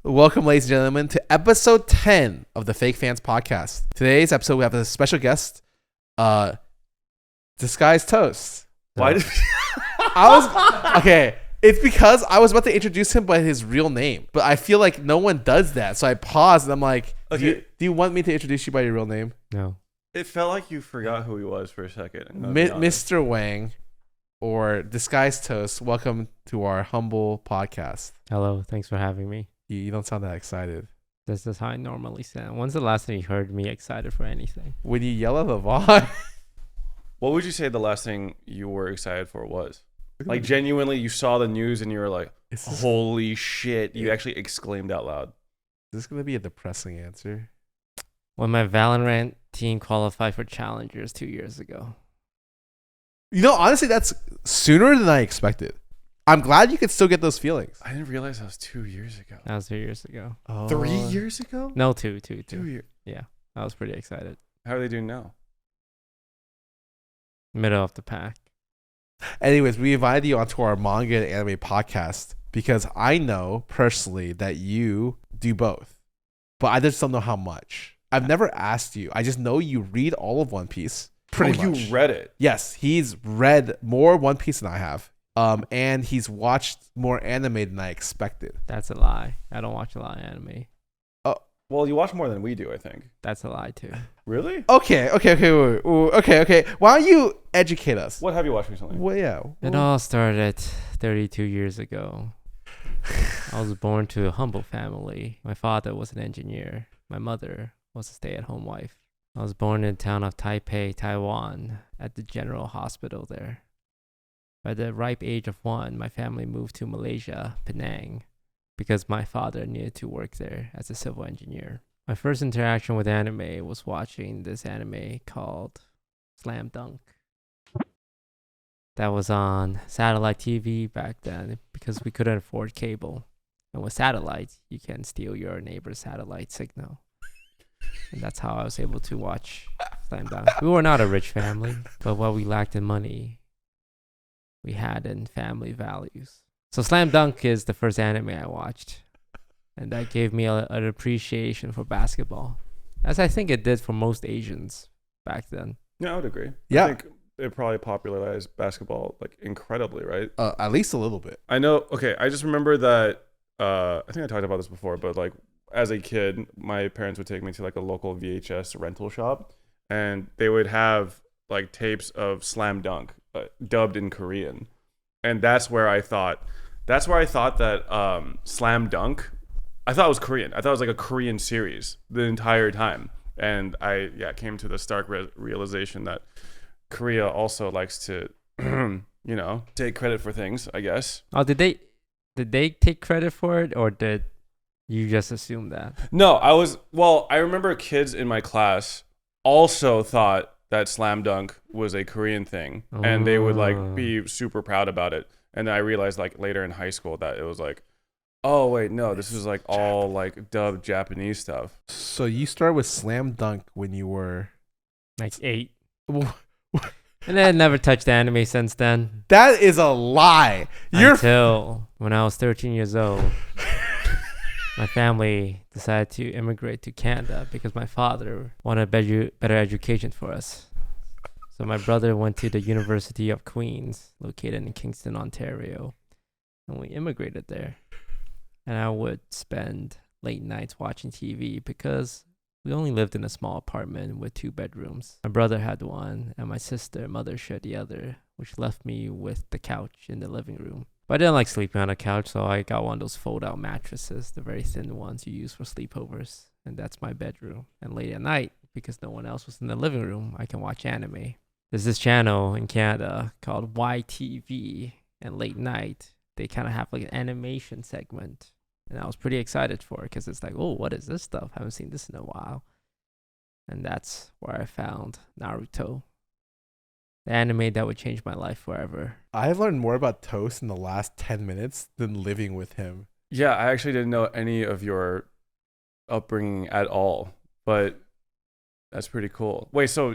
Welcome, ladies and gentlemen, to episode 10 of the Fake Fans Podcast. Today's episode, we have a special guest, Disguised Toast. Why did Okay, it's because I was about to introduce him by his real name, but I feel like no one does that. So I paused and I'm like, Okay. do you want me to introduce you by your real name? No. It felt like you forgot who he was for a second. I'm gonna be honest. Mr. Wang or Disguised Toast, welcome to our humble podcast. Hello. Thanks for having me. You don't sound that excited. This is how I normally sound. When's the last time you heard me excited for anything? When you yell at the VOD. What would you say the last thing you were excited for was? Like genuinely, you saw the news and you were like, "Holy shit!" You actually exclaimed out loud. Is this gonna be a depressing answer? When my Valorant team qualified for Challengers 2 years ago. You know, honestly, that's sooner than I expected. I'm glad you could still get those feelings. I didn't realize that was 2 years ago. That was 2 years ago. 3 years ago? No, two. 2 years. Yeah, I was pretty excited. How are they doing now? Middle of the pack. Anyways, we invited you onto our manga and anime podcast because I know personally that you do both, but I just don't know how much. I've never asked you. I just know you read all of One Piece. Pretty much. You read it? Yes, he's read more One Piece than I have. And he's watched more anime than I expected. That's a lie. I don't watch a lot of anime. Well, you watch more than we do, I think. That's a lie too. Really? Okay. Why don't you educate us? What have you watched recently? Well, yeah. It all started 32 years ago. I was born to a humble family. My father was an engineer. My mother was a stay-at-home wife. I was born in the town of Taipei, Taiwan, at the general hospital there. By the ripe age of 1, my family moved to Malaysia, Penang, because my father needed to work there as a civil engineer. My first interaction with anime was watching this anime called Slam Dunk. That was on satellite TV back then because we couldn't afford cable. And with satellites, you can steal your neighbor's satellite signal. And that's how I was able to watch Slam Dunk. We were not a rich family, but what we lacked in money, we had in family values. So Slam Dunk is the first anime I watched. And that gave me an appreciation for basketball. As I think it did for most Asians back then. Yeah, I would agree. Yeah. I think it probably popularized basketball like incredibly, right? At least a little bit. I know. Okay, I just remember that. I think I talked about this before, but like as a kid, my parents would take me to like a local VHS rental shop, and they would have like tapes of Slam Dunk dubbed in Korean, and that's where I thought that Slam Dunk, I thought it was Korean. I thought it was like a Korean series the entire time, and I came to the stark realization that Korea also likes to, take credit for things, I guess. Oh, did they take credit for it, or did you just assume that? No, I remember kids in my class also thought that Slam Dunk was a Korean thing, and they would like be super proud about it. And then I realized like later in high school that it was like, oh wait, no, this is like all like dubbed Japanese stuff. So you started with Slam Dunk when you were Like 8. And I never touched anime since then. That is a lie. Until when I was 13 years old, my family decided to immigrate to Canada because my father wanted a better education for us. So my brother went to the University of Queens, located in Kingston, Ontario, and we immigrated there. And I would spend late nights watching TV because we only lived in a small apartment with 2 bedrooms. My brother had one, and my mother shared the other, which left me with the couch in the living room. But I didn't like sleeping on a couch, so I got one of those fold-out mattresses, the very thin ones you use for sleepovers, and that's my bedroom. And late at night, because no one else was in the living room, I can watch anime. There's this channel in Canada called YTV, and late night, they kind of have like an animation segment. And I was pretty excited for it because it's like, oh, what is this stuff? I haven't seen this in a while. And that's where I found Naruto. The anime that would change my life forever. I've learned more about Toast in the last 10 minutes than living with him. Yeah, I actually didn't know any of your upbringing at all, but that's pretty cool. Wait, so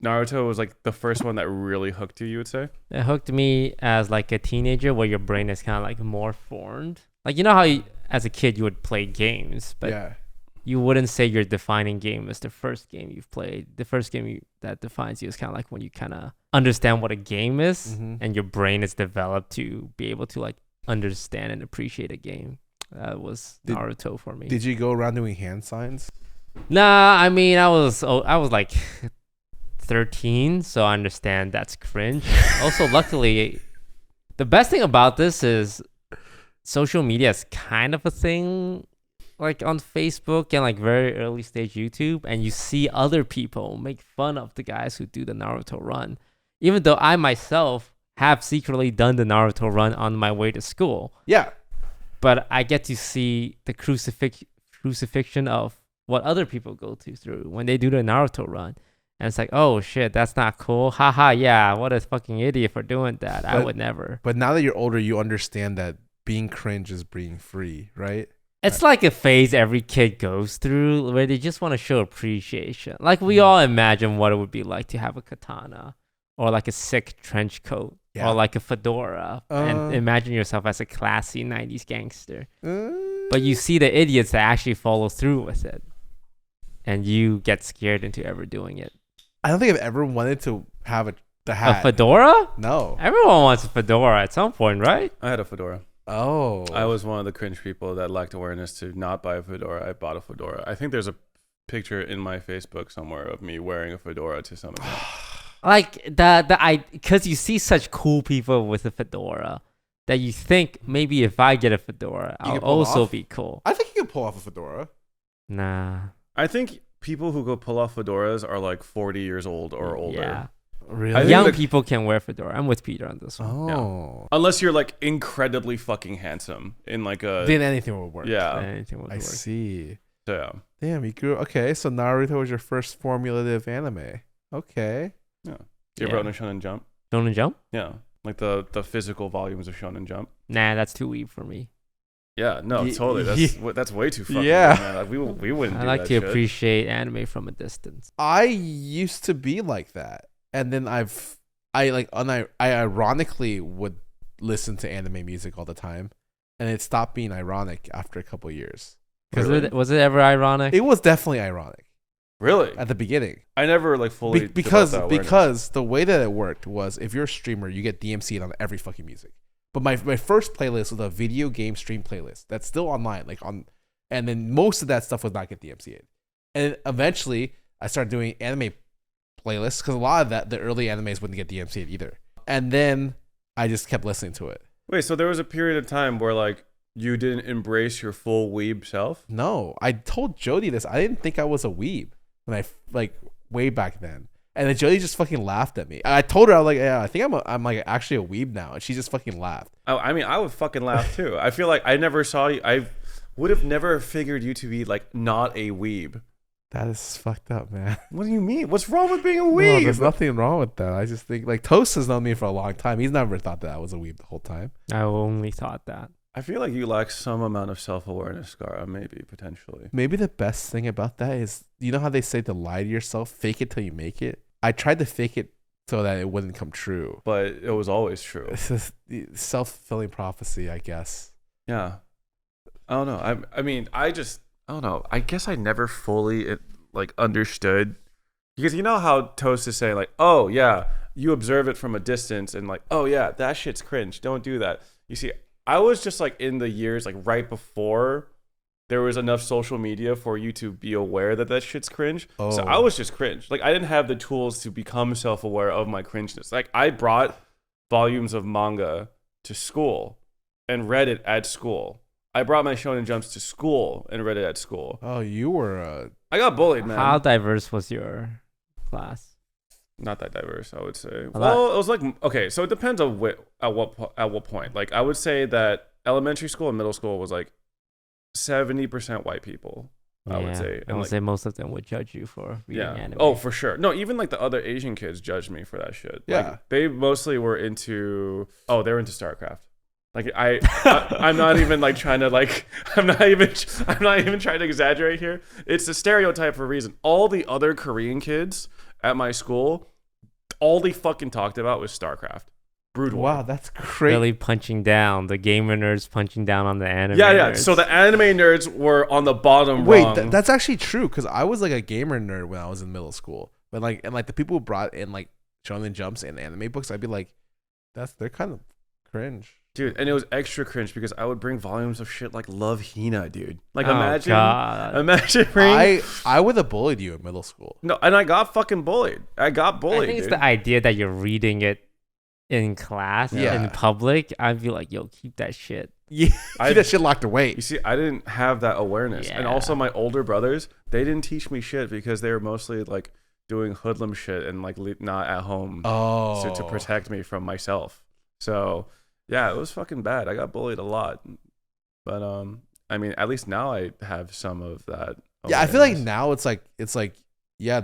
Naruto was like the first one that really hooked you would say? It hooked me as like a teenager where your brain is kind of like more formed. Like, you know how as a kid you would play games, but yeah. you wouldn't say your defining game is the first game you've played. The first game that defines you is kind of like when you kind of understand what a game is, and your brain is developed to be able to like understand and appreciate a game. That was Naruto for me. Did you go around doing hand signs? Nah, I mean, I was like 13, so I understand that's cringe. Also, luckily, the best thing about this is social media is kind of a thing, like on Facebook and like very early stage YouTube, and you see other people make fun of the guys who do the Naruto run, even though I myself have secretly done the Naruto run on my way to school. Yeah. But I get to see the crucifixion of what other people go through when they do the Naruto run. And it's like, oh shit, that's not cool. Haha, yeah, what a fucking idiot for doing that. I would never. But now that you're older, you understand that being cringe is being free, right? It's like a phase every kid goes through where they just want to show appreciation. Like we all imagine what it would be like to have a katana or like a sick trench coat or like a fedora and imagine yourself as a classy 90s gangster. But you see the idiots that actually follow through with it, and you get scared into ever doing it. I don't think I've ever wanted to have the hat. A fedora? No. Everyone wants a fedora at some point, right? I had a fedora. Oh. I was one of the cringe people that lacked awareness to not buy a fedora. I bought a fedora. I think there's a picture in my Facebook somewhere of me wearing a fedora to some event. Like because you see such cool people with a fedora that you think maybe if I get a fedora, I'll also be cool. I think you can pull off a fedora. Nah. I think people who go pull off fedoras are like 40 years old or older. Yeah. Really? Young people can wear fedora. I'm with Peter on this one. Oh. Yeah. Unless you're like incredibly fucking handsome in like a... Then anything will work. Yeah. Anything would I work. see. Yeah. Damn, you grew... Okay, so Naruto was your first formulative anime. Okay. Yeah. You ever own a Shonen Jump? Shonen Jump? Yeah. Like the physical volumes of Shonen Jump. Nah, that's too weeb for me. Yeah, no, totally. That's way too fucking Yeah. man. Like, we wouldn't I do like that to shit. appreciate anime from a distance. I used to be like that. And then I ironically would listen to anime music all the time. And it stopped being ironic after a couple of years. Was it ever ironic? It was definitely ironic Really? at the beginning. I never like fully because developed that awareness. because the way that it worked was if you're a streamer, you get DMC'd on every fucking music. But my first playlist was a video game stream playlist that's still online, and then most of that stuff would not get DMC'd. And eventually, I started doing anime playlists because a lot of the early animes wouldn't get DMC'd either. And then I just kept listening to it. Wait, so there was a period of time where like you didn't embrace your full weeb self? No, I told Jody this. I didn't think I was a weeb when I way back then. And then Jody just fucking laughed at me. I told her, I was like, yeah, I think I'm like actually a weeb now. And she just fucking laughed. Oh, I mean, I would fucking laugh too. I feel like I never saw you. I would have never figured you to be like not a weeb. That is fucked up, man. What do you mean? What's wrong with being a No, weeb? there's nothing wrong with that. I just think like Toast has known me for a long time. He's never thought that I was a weeb the whole time. I only thought that. I feel like you lack some amount of self-awareness, Scarra, maybe, potentially. Maybe the best thing about that is, you know how they say to lie to yourself, fake it till you make it? I tried to fake it so that it wouldn't come true. But it was always true. It's a self-fulfilling prophecy, I guess. Yeah. I don't know. I mean, I don't know. I guess I never fully understood. Because you know how Toast is saying like, oh yeah, you observe it from a distance and like, oh yeah, that shit's cringe. Don't do that. You see, I was just like in the years like right before there was enough social media for you to be aware that shit's cringe. Oh. So I was just cringe. Like I didn't have the tools to become self-aware of my cringeness. Like I brought volumes of manga to school and read it at school. I brought my Shonen Jumps to school and read it at school. Oh, you were I got bullied, man. How diverse was your class? Not that diverse, I would say. Well, it was like, okay, so it depends on at what point. Like I would say that elementary school and middle school was like 70% white people, I would say. I would say most of them would judge you for reading anime. Oh, for sure. No, even like the other Asian kids judged me for that shit. Yeah. Like, they mostly were into, they were into StarCraft. Like I'm not even like trying to like, I'm not even trying to exaggerate here. It's a stereotype for a reason. All the other Korean kids at my school, all they fucking talked about was StarCraft. Brood War. Wow, that's crazy. Really punching down the gamer nerds, punching down on the anime. Yeah. nerds. So the anime nerds were on the bottom Wait, rung. that's actually true because I was like a gamer nerd when I was in middle school. But like, and like the people who brought in like Shonen Jumps and anime books, I'd be like, they're kind of cringe. Dude, and it was extra cringe because I would bring volumes of shit like Love Hina, dude. Like Oh, imagine God. bringing... I would have bullied you in middle school. No, and I got fucking bullied. I got bullied, I think it's dude. the idea that you're reading it in class, Yeah. in public. I'd be like, yo, keep that shit. Yeah, keep that shit locked away. You see, I didn't have that awareness. And Yeah. also my older brothers, they didn't teach me shit because they were mostly like doing hoodlum shit and like not at home Oh, to protect me from myself. So yeah, it was fucking bad. I got bullied a lot. But I mean, at least now I have some of that. Yeah, I feel like awareness. now it's like yeah,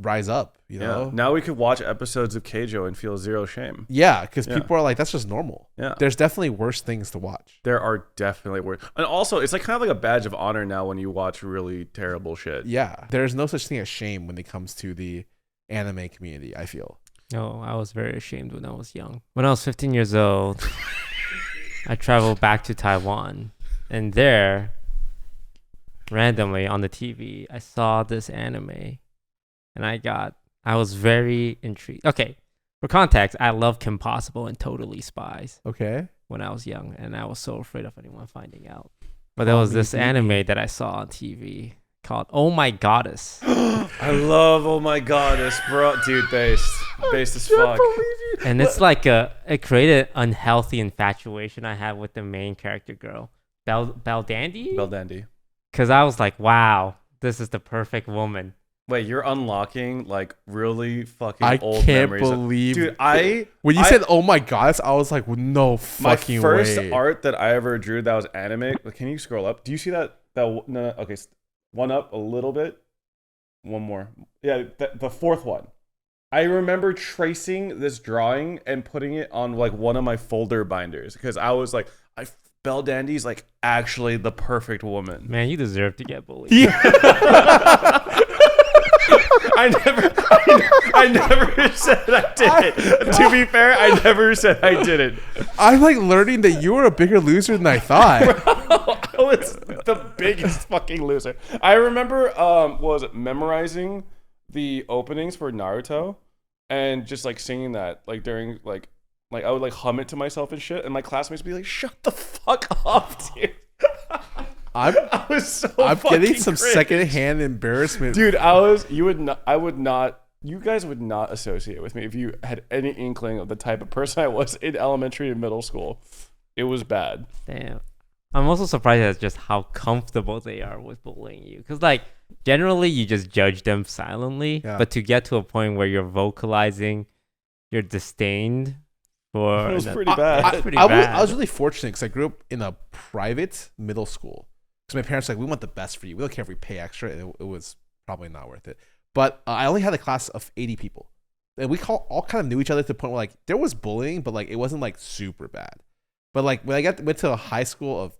rise up, you know? Yeah. Now we could watch episodes of Keijo and feel zero shame. Yeah, because Yeah. people are like, that's just normal. Yeah. There's definitely worse things to watch. There are definitely worse. And also, it's like kind of like a badge of honor now when you watch really terrible shit. Yeah, there's no such thing as shame when it comes to the anime community, I feel. No, I was very ashamed when I was young. When I was 15 years old, I traveled back to Taiwan. And there, randomly on the TV, I saw this anime. And I was very intrigued. Okay, for context, I loved Kim Possible and Totally Spies Okay. when I was young. And I was so afraid of anyone finding out. But there was this anime that I saw on TV called Oh My Goddess. I love Oh My Goddess, bro. Dude, based as fuck. And it's like it created an unhealthy infatuation I had with the main character girl, Dandy. Bell Dandy. Because I was like, wow, this is the perfect woman. Wait, you're unlocking like really fucking I old can't memories. believe Dude, when you said "Oh my goddess," I was like, "No my fucking first way!" art that I ever drew that was anime. Can you scroll up? Do you see that? No, okay, one up a little bit. One more. Yeah, the fourth one. I remember tracing this drawing and putting it on like one of my folder binders because I was like, Belle Dandy's like actually the perfect woman. Man, you deserve to get bullied. I never said I did it. To be fair, I never said I didn't. I'm like learning that you were a bigger loser than I thought. I was the biggest fucking loser. I remember memorizing the openings for Naruto and just like singing that like during like I would like hum it to myself and shit, and my classmates would be like, "Shut the fuck up, dude." I'm I'm getting some cringe. secondhand embarrassment, Dude, you guys would not associate with me if you had any inkling of the type of person I was in elementary and middle school. It was bad. Damn. I'm also surprised at just how comfortable they are with bullying you. Because, like, generally you just judge them silently. Yeah. But to get to a point where you're vocalizing your disdain for... It was that- pretty bad. That's pretty I bad. was really fortunate because I grew up in a private middle school. Because my parents were like, we want the best for you. We don't care if we pay extra. It was probably not worth it. But I only had a class of 80 people. And we all kind of knew each other to the point where like there was bullying, but like it wasn't like super bad. But like when I went to a high school of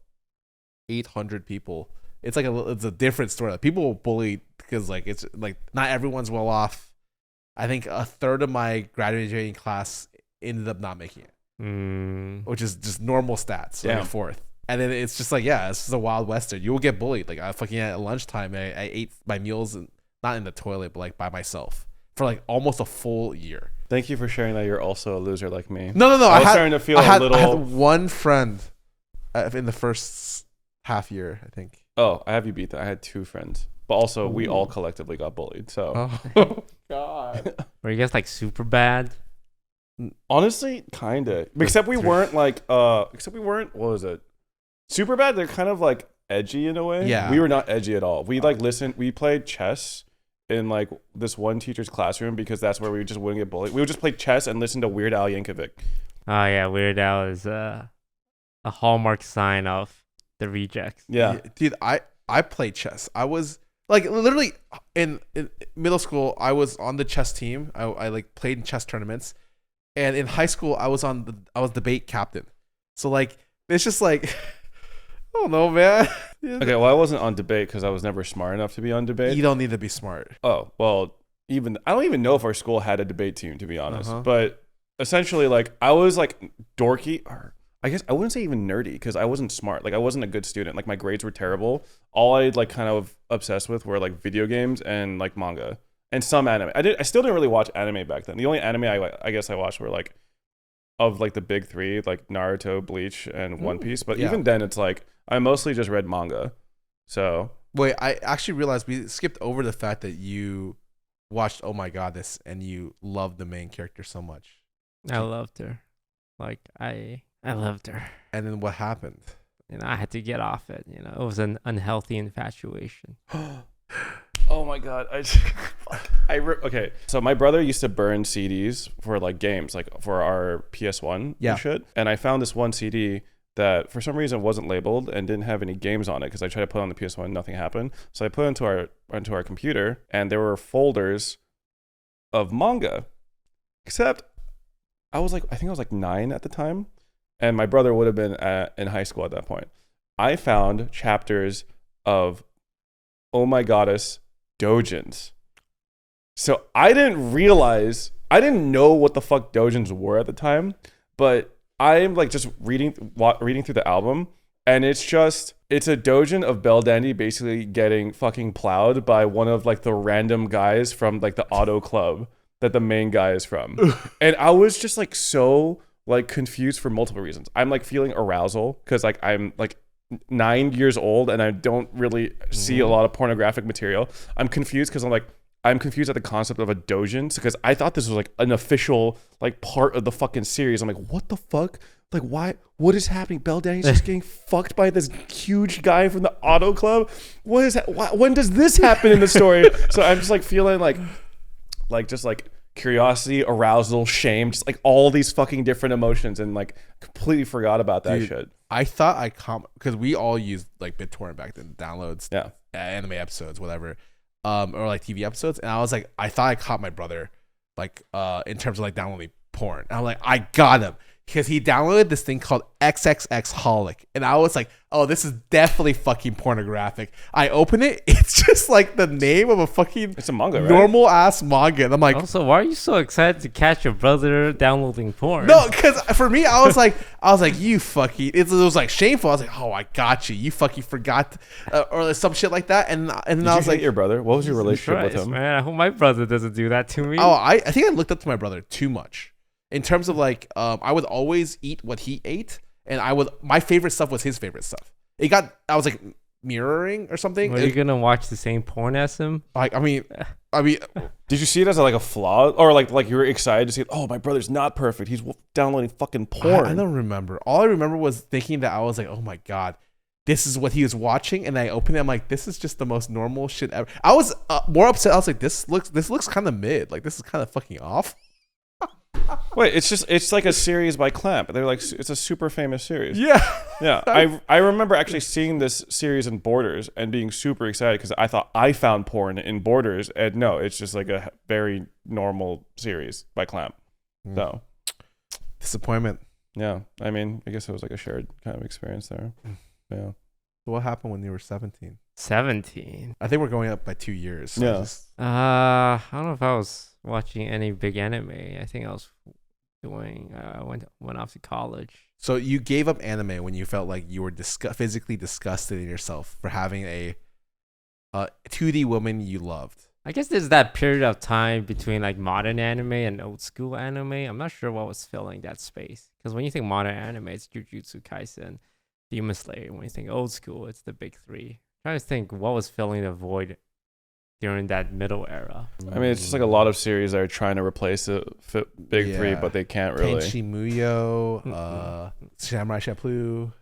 800 people, it's like it's a different story. Like, people bully because like it's like not everyone's well off. I think a third of my graduating class ended up not making it, which is just normal stats. Like Damn. a fourth. And then it's just like, yeah, it's just a wild western. You will get bullied. Like I fucking at lunchtime, I ate my meals and not in the toilet, but like by myself for like almost a full year. Thank you for sharing that you're also a loser like me. No. I was starting to feel I had a little... one friend in the first half year, I think. Oh, I have you beat that. I had 2 friends. But also, we Ooh. all collectively got bullied. So, Oh God. Were you guys, like, super bad? honestly, kind of. Except we weren't like, what was it? Super bad. They're kind of like edgy in a way. Yeah. We were not edgy at all. We like we played chess in like this one teacher's classroom because that's where we just wouldn't get bullied. We would just play chess and listen to Weird Al Yankovic. Oh, yeah, Weird Al is a hallmark sign of the rejects. Yeah. Dude, I played chess. I was like literally in middle school, I was on the chess team. I like played in chess tournaments. And in high school, I was debate captain. So like it's just like I don't know, man. Okay, well, I wasn't on debate because I was never smart enough to be on debate. You don't need to be smart. Oh, well, I don't even know if our school had a debate team, to be honest. Uh-huh. But essentially like I was like dorky, or I guess I wouldn't say even nerdy because I wasn't smart. Like I wasn't a good student. Like my grades were terrible. All I like kind of obsessed with were like video games and like manga and some anime. I still didn't really watch anime back then. The only anime I guess I watched were like of like the big three, like Naruto, Bleach, and One Piece. But even then, it's like I mostly just read manga. So wait, I actually realized we skipped over the fact that you watched Oh My God This and you loved the main character so much. I loved her. Like I loved her. And then what happened? And I had to get off it. You know, it was an unhealthy infatuation. Oh my god! Okay. So my brother used to burn CDs for like games, like for our PS1 and shit. And I found this one CD that for some reason wasn't labeled and didn't have any games on it because I tried to put it on the PS1, nothing happened. So I put it into our computer, and there were folders of manga. Except I think I was like 9 at the time, and my brother would have been in high school at that point. I found chapters of Oh My Goddess Dojins. So I didn't know what the fuck Dojins were at the time, but I'm like just reading through the album, and it's a Dojin of Bell Dandy basically getting fucking plowed by one of like the random guys from like the auto club that the main guy is from. And I was just like so like confused for multiple reasons. I'm like feeling arousal because like I'm like 9 years old and I don't really see a lot of pornographic material. I'm confused because I'm confused at the concept of a dojin because I thought this was like an official like part of the fucking series. I'm like, what the fuck? Like, why? What is happening? Bell Danny's just getting fucked by this huge guy from the auto club. What is that? When does this happen in the story? So I'm just like feeling like just like curiosity, arousal, shame, just like all these fucking different emotions, and like completely forgot about that shit. I thought because we all used like BitTorrent back then, downloads, anime episodes, whatever, or like TV episodes, and I thought I caught my brother, like in terms of like downloading porn. And I'm like, I got him because he downloaded this thing called XXX Holic, and I was like, oh, this is definitely fucking pornographic. I open it, it's just like the name of a fucking it's a manga, right? Normal ass manga, and I'm like, also, why are you so excited to catch your brother downloading porn? No, because for me, I was like, you fucking. It was like shameful. I was like, oh, I got you. You fucking forgot, or some shit like that. And then I was like, your brother. What was your relationship with him? Man, I hope my brother doesn't do that to me. Oh, I think I looked up to my brother too much in terms of like, I would always eat what he ate, and my favorite stuff was his favorite stuff. I was like mirroring or something. Are you gonna watch the same porn as him? Like, I mean, did you see it as like a flaw, or like you were excited to see it? Oh, my brother's not perfect. He's downloading fucking porn. I don't remember. All I remember was thinking that I was like, oh my god, this is what he was watching, and I opened it. I'm like, this is just the most normal shit ever. I was more upset. I was like, this looks kind of mid. Like, this is kind of fucking off. Wait, it's like a series by Clamp. They're like, it's a super famous series. Yeah. I remember actually seeing this series in Borders and being super excited because I thought I found porn in Borders, and no, it's just like a very normal series by Clamp. So disappointment. Yeah, I mean, I guess it was like a shared kind of experience there. Yeah. So what happened when you were 17? 17. I think we're going up by 2 years. So yeah. I don't know if I was watching any big anime. I think I was doing. Went off to college. So you gave up anime when you felt like you were physically disgusted in yourself for having a 2D woman you loved. I guess there's that period of time between like modern anime and old school anime. I'm not sure what was filling that space. Because when you think modern anime, it's Jujutsu Kaisen, Demon Slayer. When you think old school, it's the big three. I'm trying to think what was filling the void during that middle era. I mean, it's just like a lot of series that are trying to replace the big three, but they can't really. Tenchi Muyo, Samurai Champloo.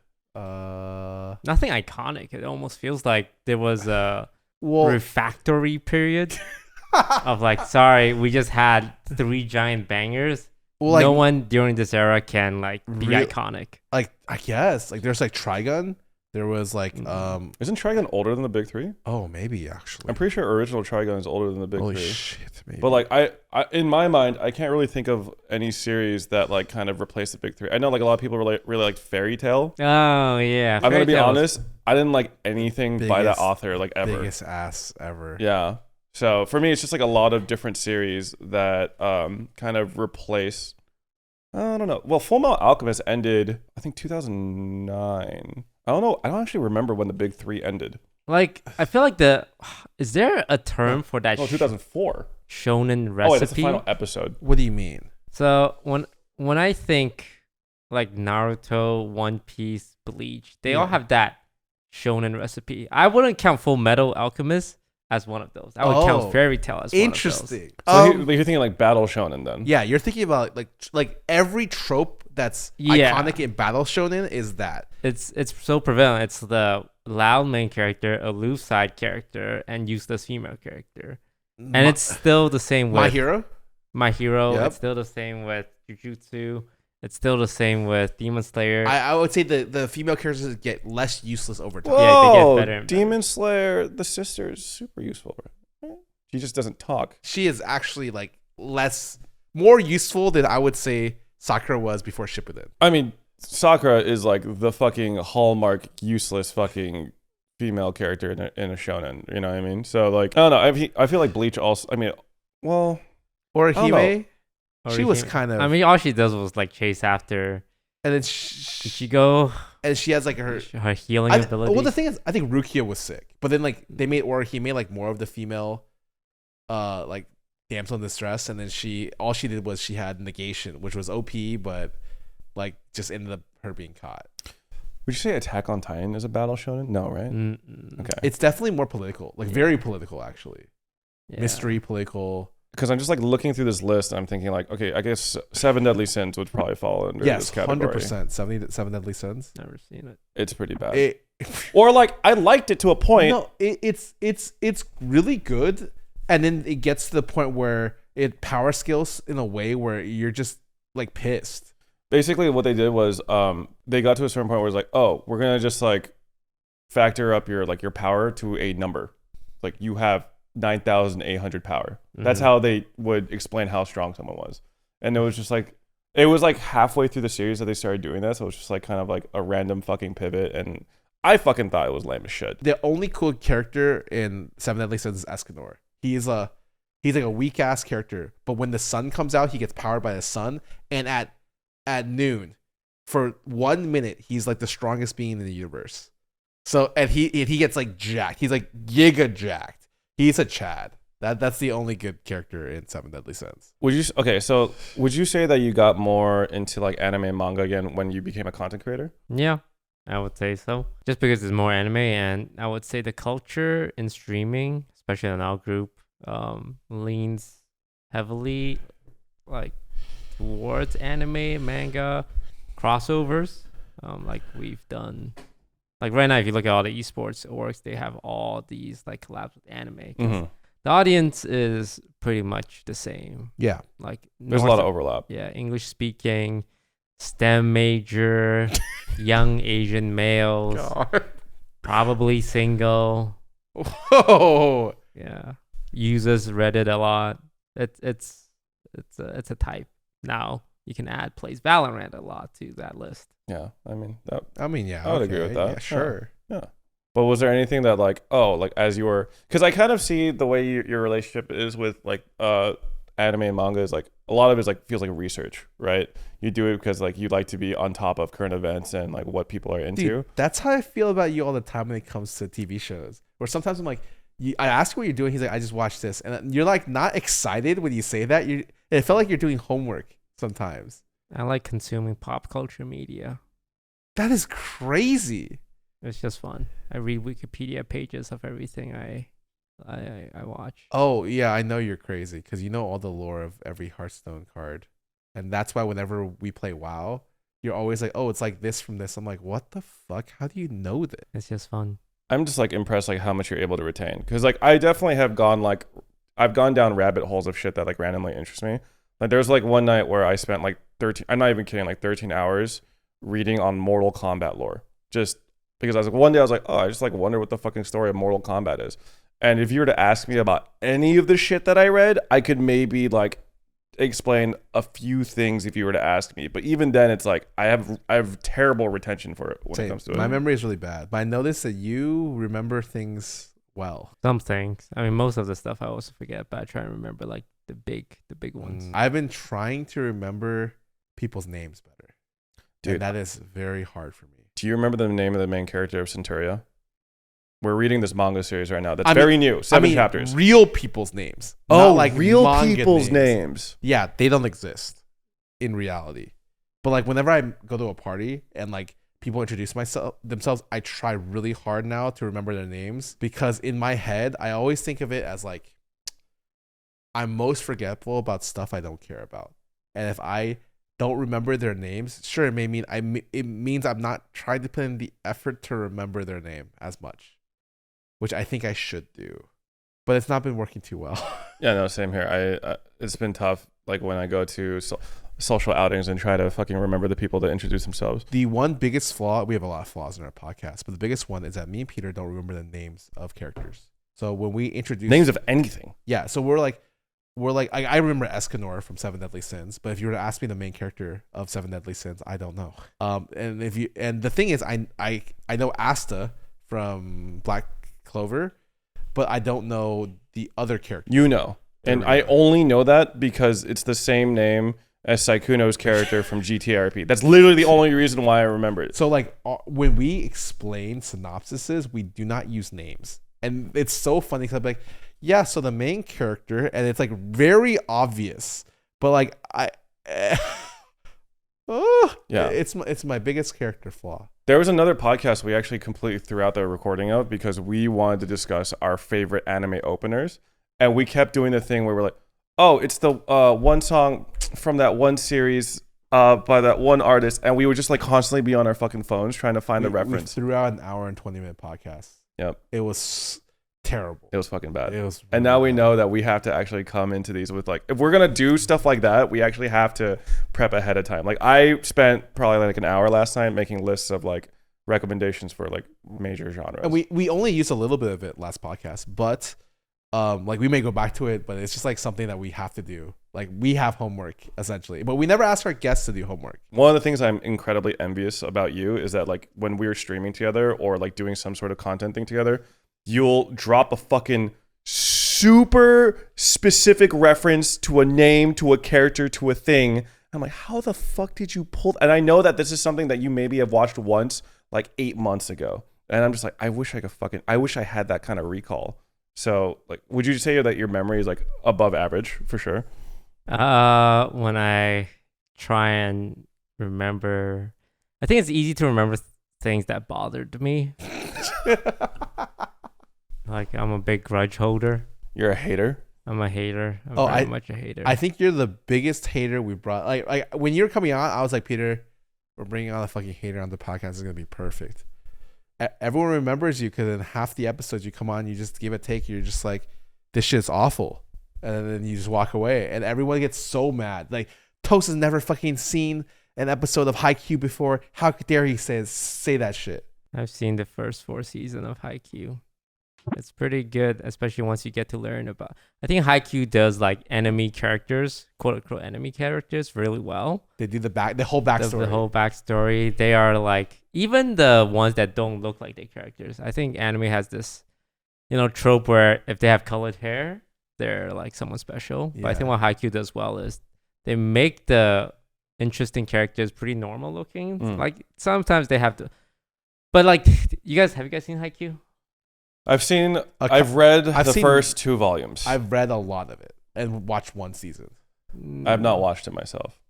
Nothing iconic. It almost feels like there was a refactory period of like, sorry, we just had 3 giant bangers. Well, like, no one during this era can like be iconic. Like, I guess like there's like Trigun. There was like isn't Trigun older than the big three? Oh, maybe actually. I'm pretty sure original Trigun is older than the big Holy three. Shit, maybe. But like I in my mind, I can't really think of any series that like kind of replaced the big three. I know like a lot of people really like Fairy Tail. Oh yeah. I'm gonna be honest, I didn't like anything by that author like ever. Biggest ass ever. Yeah. So for me, it's just like a lot of different series that kind of replace I don't know. Well, Full Metal Alchemist ended, I think 2009. I don't know. I don't actually remember when the big three ended. Like, I feel like is there a term for that? Oh, 2004. Shonen recipe. Oh, wait, that's the final episode. What do you mean? So when I think like Naruto, One Piece, Bleach, they all have that shonen recipe. I wouldn't count Full Metal Alchemist as one of those. I would count Fairy Tail as interesting. So you're thinking like battle shonen then? Yeah, you're thinking about like every trope that's iconic in battle shonen is that. It's so prevalent. It's the loud main character, aloof side character, and useless female character. And it's still the same with My Hero. Yep. It's still the same with Jujutsu. It's still the same with Demon Slayer. I would say the female characters get less useless over time. Whoa, yeah, they get better and better. Demon Slayer, the sister is super useful. She just doesn't talk. She is actually like more useful than I would say Sakura was before Shippuden. I mean, Sakura is like the fucking hallmark useless fucking female character in a shonen. You know what I mean? So like, I don't know. I feel like Bleach also. I mean, well, Or I don't know. Hime. She was kind of. I mean, all she does was like chase after. And then she has like her healing ability. Well, the thing is, I think Rukia was sick, but then like they made Orihime like more of the female, like damsel in distress, and then all she did was she had negation, which was OP, but like just ended up her being caught. Would you say Attack on Titan is a battle shonen? No, right? Okay. It's definitely more political, like very political actually, mystery political. Because I'm just like looking through this list and I'm thinking like, okay, I guess Seven Deadly Sins would probably fall under this category. 100%. 7 Deadly Sins. Never seen it. It's pretty bad. Or like I liked it to a point. No, it's really good, and then it gets to the point where it power skills in a way where you're just like pissed. Basically, what they did was they got to a certain point where it's like, oh, we're gonna just like factor up your power to a number. Like you have 9,800 power. That's how they would explain how strong someone was. And it was just like, it was like halfway through the series that they started doing that. So it was just like kind of like a random fucking pivot. And I fucking thought it was lame as shit. The only cool character in Seven Deadly Sins is Escanor. He's like a weak ass character, but when the sun comes out, he gets powered by the sun. And at noon, for 1 minute, he's like the strongest being in the universe. So and he gets like jacked. He's like giga jacked. He's a Chad. That's the only good character in Seven Deadly Sins. Would you say that you got more into like anime and manga again when you became a content creator? Yeah, I would say so. Just because there's more anime, and I would say the culture in streaming, especially in our group, leans heavily like towards anime, manga, crossovers. Like we've done. Like right now, if you look at all the esports orgs, they have all these like collabs with anime. The audience is pretty much the same. Yeah. Like there's a lot of overlap. Yeah, English speaking, STEM major, young Asian males, God. probably single. Whoa. Yeah, uses Reddit a lot. It's a type. Now you can plays Valorant a lot to that list. Yeah, I mean, yeah, I would agree with that. Yeah, sure. Yeah. But was there anything that like, as you were, because I kind of see the way your relationship is with like anime and manga is like a lot of it is like feels like research, right? You do it because like you like to be on top of current events and like what people are into. Dude, that's how I feel about you all the time when it comes to TV shows. Where sometimes I'm like, I ask you what you're doing. He's like, I just watched this, and you're like not excited when you say that. It felt like you're doing homework sometimes. I like consuming pop culture media. That is crazy. It's just fun. I read Wikipedia pages of everything I watch. Oh yeah, I know you're crazy because you know all the lore of every Hearthstone card, and that's why whenever we play WoW, you're always like, oh, it's like this from this. I'm like, what the fuck? How do you know this? It's just fun. I'm just like impressed like how much you're able to retain, because like I definitely have I've gone down rabbit holes of shit that like randomly interests me. Like there's like one night where I spent like 13, I'm not even kidding, like 13 hours reading on Mortal Kombat lore. Just because one day I was like, oh, I just like wonder what the fucking story of Mortal Kombat is. And if you were to ask me about any of the shit that I read, I could maybe like explain a few things if you were to ask me. But even then it's like I have terrible retention for it when it comes to it. My memory is really bad, but I noticed that you remember things well. Some things. I mean, most of the stuff I also forget, but I try to remember like the big ones. I've been trying to remember people's names better. Dude, and that is very hard for me. Do you remember the name of the main character of Centuria? We're reading this manga series right now. That's very new. 7 chapters. Real people's names. Oh, not like real manga people's names. Yeah, they don't exist in reality. But like whenever I go to a party and like people introduce themselves, I try really hard now to remember their names, because in my head I always think of it as like I'm most forgetful about stuff I don't care about. And if I don't remember their names, sure, it may mean it means I'm not trying to put in the effort to remember their name as much, which I think I should do, but it's not been working too well. Yeah, no, same here. It's been tough. Like when I go to social outings and try to fucking remember the people that introduce themselves. The one biggest flaw, we have a lot of flaws in our podcast, but the biggest one is that me and Peter don't remember the names of characters. So when we introduce names of anything, yeah. So we're like, I remember Escanor from Seven Deadly Sins, but if you were to ask me the main character of Seven Deadly Sins, I don't know. And the thing is, I know Asta from Black Clover, but I don't know the other character. You know, and I only know that because it's the same name as Saikuno's character from GTRP. That's literally the only reason why I remember it. So like when we explain synopsises, we do not use names, and it's so funny because I'm like, yeah, so the main character, and it's like very obvious, but like it's my biggest character flaw. There was another podcast we actually completely threw out the recording of because we wanted to discuss our favorite anime openers, and we kept doing the thing where we're like, oh, it's the one song from that one series by that one artist, and we would just like constantly be on our fucking phones trying to find the reference. We threw out an hour and 20-minute podcast. Yep. It was terrible. It was fucking bad. It was, and now we know that we have to actually come into these with like, if we're gonna do stuff like that, we actually have to prep ahead of time. Like I spent probably like an hour last night making lists of like recommendations for like major genres. And we only used a little bit of it last podcast, but like we may go back to it, but it's just like something that we have to do. Like we have homework essentially, but we never ask our guests to do homework. One of the things I'm incredibly envious about you is that like when we're streaming together or like doing some sort of content thing together, you'll drop a fucking super specific reference to a name, to a character, to a thing. I'm like, how the fuck did you pull? And I know that this is something that you maybe have watched once, like 8 months ago. And I'm just like, I wish I had that kind of recall. So like, would you say that your memory is like above average for sure? When I try and remember, I think it's easy to remember things that bothered me. Like I'm a big grudge holder. You're a hater? I'm a hater. I'm very much a hater. I think you're the biggest hater we brought. Like when you're coming on, I was like, Peter, we're bringing on a fucking hater on the podcast. It's gonna be perfect. Everyone remembers you because in half the episodes you come on, you just give a take. You're just like, this shit's awful, and then you just walk away, and everyone gets so mad. Like Toast has never fucking seen an episode of Haikyu before. How dare he say that shit? I've seen the first 4 seasons of Haikyu. It's pretty good, especially once you get to learn about. I think Haikyu does like enemy characters, quote unquote enemy characters, really well. They do the whole backstory. The whole backstory. They are like even the ones that don't look like their characters. I think anime has this, trope where if they have colored hair, they're like someone special. Yeah. But I think what Haikyu does well is they make the interesting characters pretty normal looking. Like sometimes they have to, but like have you guys seen Haikyu? I've read the first 2 volumes. I've read a lot of it and watched 1 season. I've not watched it myself.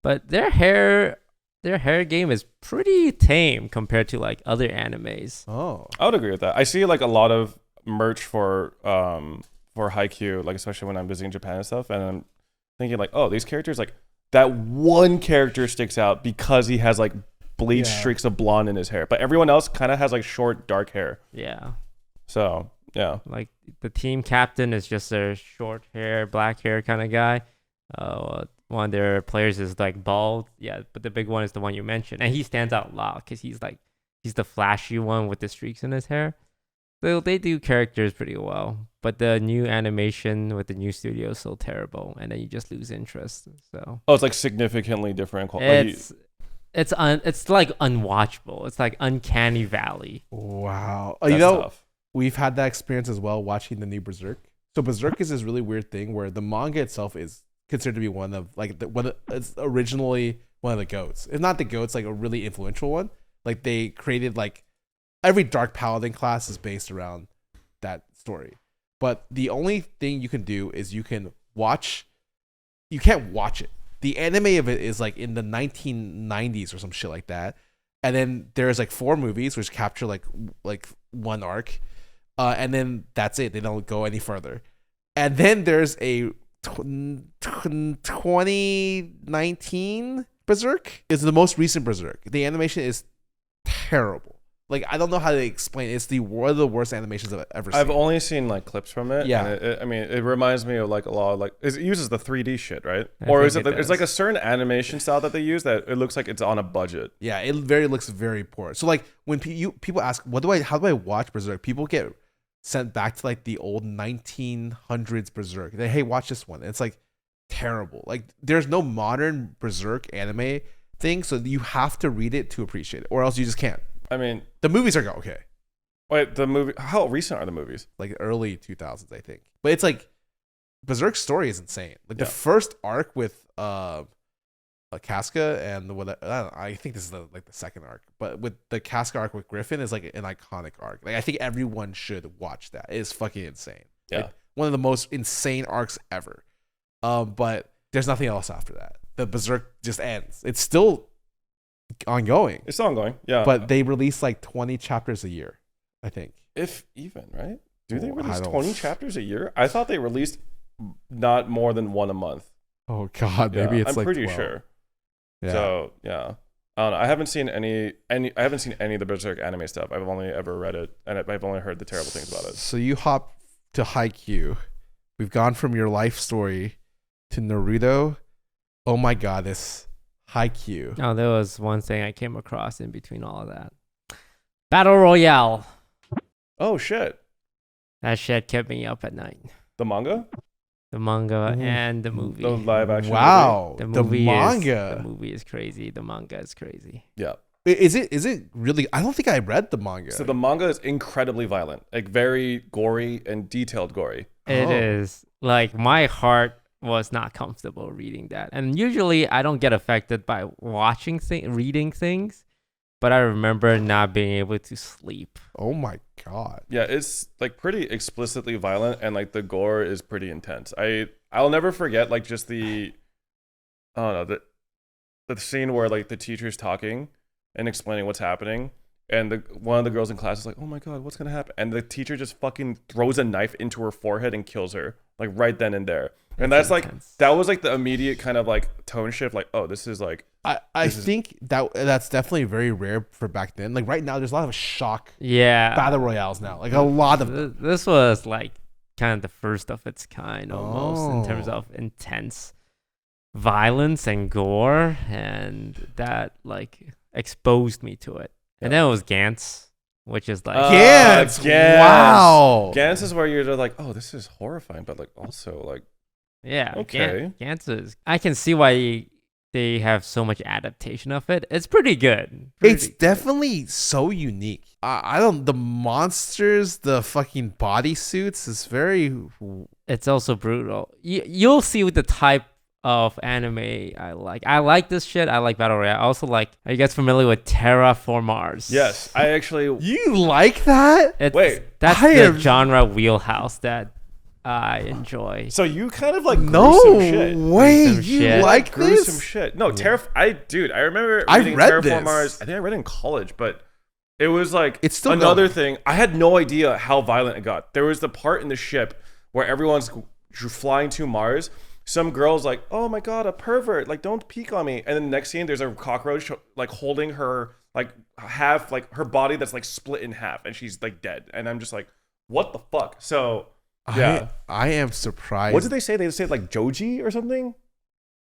But their hair game is pretty tame compared to like other animes. Oh, I would agree with that. I see like a lot of merch for Haikyu, like especially when I'm visiting Japan and stuff, and I'm thinking like, oh, these characters, like that one character sticks out because he has like bleached streaks of blonde in his hair, but everyone else kind of has like short dark hair. Yeah. So yeah, like the team captain is just a short hair, black hair kind of guy. One of their players is like bald. Yeah, but the big one is the one you mentioned, and he stands out a lot because he's the flashy one with the streaks in his hair. So they do characters pretty well, but the new animation with the new studio is so terrible, and then you just lose interest. So it's like significantly different. It's like unwatchable. It's like Uncanny Valley. Wow. That's tough. We've had that experience as well watching the new Berserk. So Berserk is this really weird thing where the manga itself is considered to be one of like it's originally one of the goats. If not the goats, like a really influential one. Like they created like every Dark Paladin class is based around that story. But the only thing you can do is you can't watch it. The anime of it is like in the 1990s or some shit like that. And then there's like 4 movies which capture like one arc. And then that's it. They don't go any further. And then there's a 2019 Berserk. It's the most recent Berserk. The animation is terrible. Like, I don't know how to explain it. It's one of the worst animations I've ever seen. I've only seen like clips from it. Yeah. And I mean, it reminds me of like a lot of like, it uses the 3D shit, right? Or is it, it's like a certain animation style that they use that it looks like it's on a budget. Yeah, it looks very poor. So like when people ask, how do I watch Berserk? People get sent back to like the old 1900s Berserk. Hey, watch this one. And it's like terrible. Like there's no modern Berserk anime thing, so you have to read it to appreciate it, or else you just can't. I mean, the movies are okay. Wait, the movie? How recent are the movies? Like early 2000s, I think. But it's like Berserk's story is insane. Like the first arc with Casca and I think this is the second arc, but with the Casca arc with Griffin is like an iconic arc. Like I think everyone should watch that. It is fucking insane. Yeah, like, one of the most insane arcs ever. But there's nothing else after that. The Berserk just ends. It's still ongoing. It's ongoing. Yeah, but they release like 20 chapters a year, I think. If even, right? Do they release I don't- 20 chapters a year? I thought they released not more than one a month. Oh God, maybe it's I'm like pretty 12. sure. Yeah. So yeah, I don't know. I haven't seen any. I haven't seen any of the Berserk anime stuff. I've only ever read it, and I've only heard the terrible things about it. So you hop to Haikyu. We've gone from your life story to Naruto. Oh my God, this Haikyu. Oh, there was one thing I came across in between all of that. Battle Royale. Oh shit! That shit kept me up at night. The manga, The manga Ooh. and the movie. the live action. Wow, The the movie manga. The movie is crazy. The manga is crazy. Movie. Yeah. Is it really? I don't think I read the manga. So the manga is incredibly violent, like very gory and detailed gory. It Oh. is like my heart was not comfortable reading that. And usually I don't get affected by reading things, but I remember not being able to sleep. Oh my God. Yeah, it's like pretty explicitly violent, and like the gore is pretty intense. I'll never forget like just I don't know, the scene where like the teacher's talking and explaining what's happening, and one of the girls in class is like, "Oh my God, what's gonna happen?" And the teacher just fucking throws a knife into her forehead and kills her, like right then and there. And that's like intense. that was like the immediate kind of like tone shift. Like, oh, this is like I think that's definitely very rare for back then. Like right now, there's a lot of shock Yeah. battle royales now. Like a lot of This was like kind of the first of its kind almost in terms Oh. of intense violence and gore, and that like exposed me to it. And then it was Gantz, which is like Gantz. Gantz. Wow. Gantz is where you're like, oh, this is horrifying, but like also like yeah, Okay. Gantz is. I can see why they have so much adaptation of it. It's pretty good. It's Pretty good. definitely so unique. I don't. The monsters, the fucking bodysuits is very. It's also brutal. You'll see with the type of anime I like. I like this shit. I like Battle Royale. I also like. Are you guys familiar with Terraformars? yes, I actually You like that? Wait, that's I the am- genre wheelhouse that I enjoy. so you kind of like No gruesome shit. way. Gruesome You shit. like Gruesome this? shit. No, I remember I reading read Terraformars. this. I think I read it in college, but it was like It's still another going. thing. I had no idea how violent it got. There was the part in the ship where everyone's flying to Mars. Some girl's like, "Oh my God, a pervert! Like, don't peek on me." And then the next scene, there's a cockroach like holding her like half, like her body that's like split in half, and she's like dead. And I'm just like, "What the fuck?" So yeah. I am surprised. What did they say? They said like Joji or something.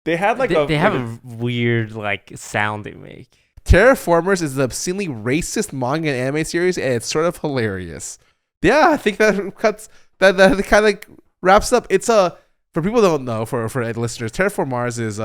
They had like they have a weird like sound they make. Terraformers is an obscenely racist manga and anime series, and it's sort of hilarious. Yeah, I think that cuts that kind of wraps up. It's for people who don't know, for listeners, Terraformars is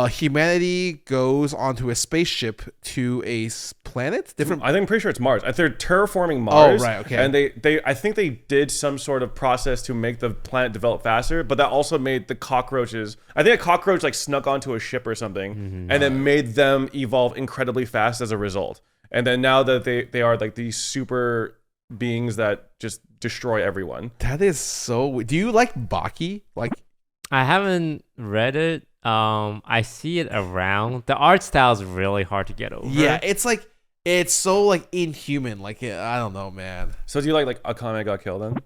humanity goes onto a spaceship to a planet. Different. I think I'm pretty sure it's Mars. They're terraforming Mars. Oh, right, okay. And I think they did some sort of process to make the planet develop faster, but that also made the cockroaches. I think a cockroach like snuck onto a ship or something, and then made them evolve incredibly fast as a result. And then now that they are like these super beings that just destroy everyone. That is so. Do you like Baki? Like, I haven't read it. I see it around. The art style is really hard to get over. yeah, it's so like inhuman. Like, I don't know, man. So do you like Akame Got Killed then?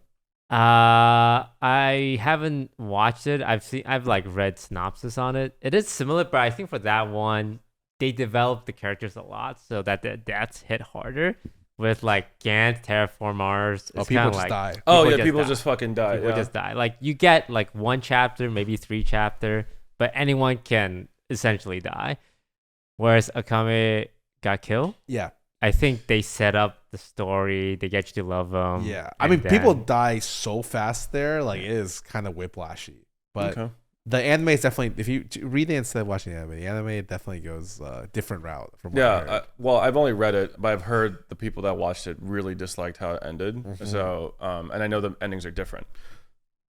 I haven't watched it. I've like read synopsis on it. It is similar, but I think for that one, they developed the characters a lot so that the deaths hit harder. With like Gant, Terraform Mars, it's People kind of just like die. People just fucking die. people just die. Like you get like 1 chapter, maybe 3 chapter, but anyone can essentially die. Whereas Akame Got Killed, Yeah, I think they set up the story. They get you to love them. yeah. I mean, people die so fast there. Like, it is kind of whiplashy. But Okay. the anime is definitely, if you read it instead of watching the anime definitely goes a different route from what I heard. Well, I've only read it, but I've heard the people that watched it really disliked how it ended. So, and I know the endings are different.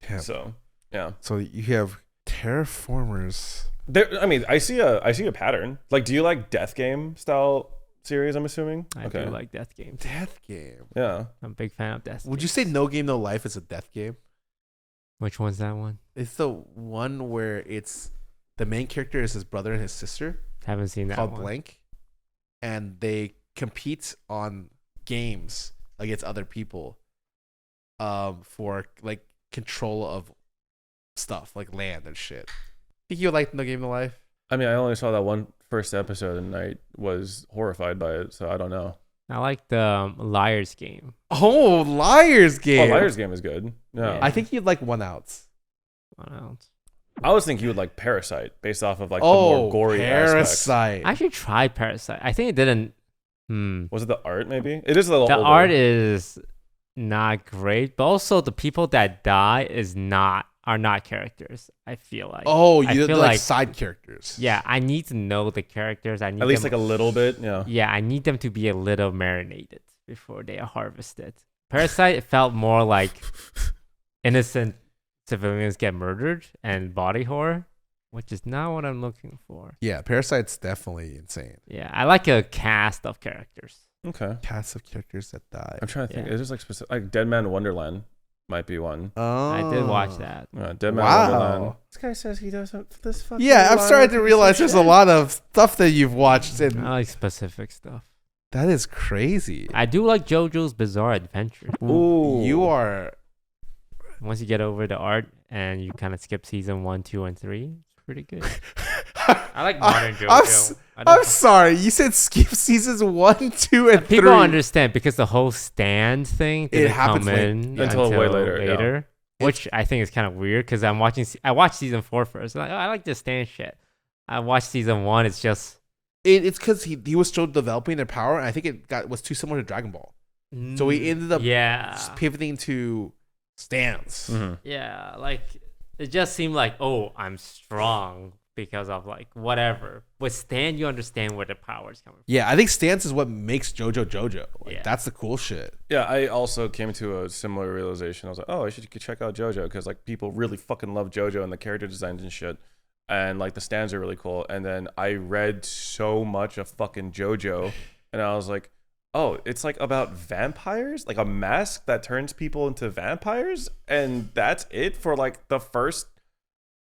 Yeah. So, yeah. So you have terraformers. I mean, I see a pattern. Like, do you like Death Game style series? I'm assuming. I do like Death Games. Death game. Yeah. I'm a big fan of Death. Would you say No Game No Life is a death game? Which one's that one? It's the one where it's the main character is his brother and his sister Haven't seen that called one. Blank, and they compete on games against other people, for like control of stuff like land and shit. Think you like No Game No Life? I mean, I only saw that one first episode and I was horrified by it, so I don't know. I like the Liar's Game. Oh, Liar's Game. Oh, Liar's Game is good. Yeah. I think you'd like One Outs. What else? I was thinking you would like Parasite based off of like the more gory aspects. Parasite. I actually tried Parasite. I think it didn't. Was it the art maybe? It is a little The older. art is not great, but also the people that die are not characters. I feel like. Oh, I you feel like side characters. Yeah, I need to know the characters. I need At least them, like a little bit, yeah. Yeah, I need them to be a little marinated before they are harvested. Parasite felt more like innocent civilians get murdered and body horror, which is not what I'm looking for. Yeah, Parasite's definitely insane. Yeah, I like a cast of characters. Okay. Cast of characters that die. I'm trying to think. Yeah. Is there like specific like Dead Man Wonderland might be one. Oh, I did watch that. Dead Man Wow. Wonderland. This guy says he does this fucking Yeah, I'm lot starting of to piece realize of there's a shit. lot of stuff that you've watched, and I like specific stuff. that is crazy. I do like JoJo's Bizarre Adventure. Ooh. You are. Once you get over the art and you kind of skip season 1, 2, and 3, it's pretty good. I like modern JoJo. I'm sorry. You said skip seasons 1, 2, and 3. People understand because the whole stand thing didn't happens come in until way later, which I think is kind of weird because I watched season 4 first. Like, I like this stand shit. I watched season 1. It's just It's because he was still developing their power, and I think it was too similar to Dragon Ball. So he ended up pivoting to stands. Mm-hmm. Yeah, like it just seemed like, oh, I'm strong because of like whatever. With Stan, you understand where the power is coming from. Yeah, I think stance is what makes JoJo. Like, Yeah. that's the cool shit. Yeah, I also came to a similar realization. I was like, oh, I should check out JoJo because like people really fucking love JoJo and the character designs and shit. And like the stands are really cool. And then I read so much of fucking JoJo and I was like, oh, it's like about vampires, like a mask that turns people into vampires. And that's it for like the first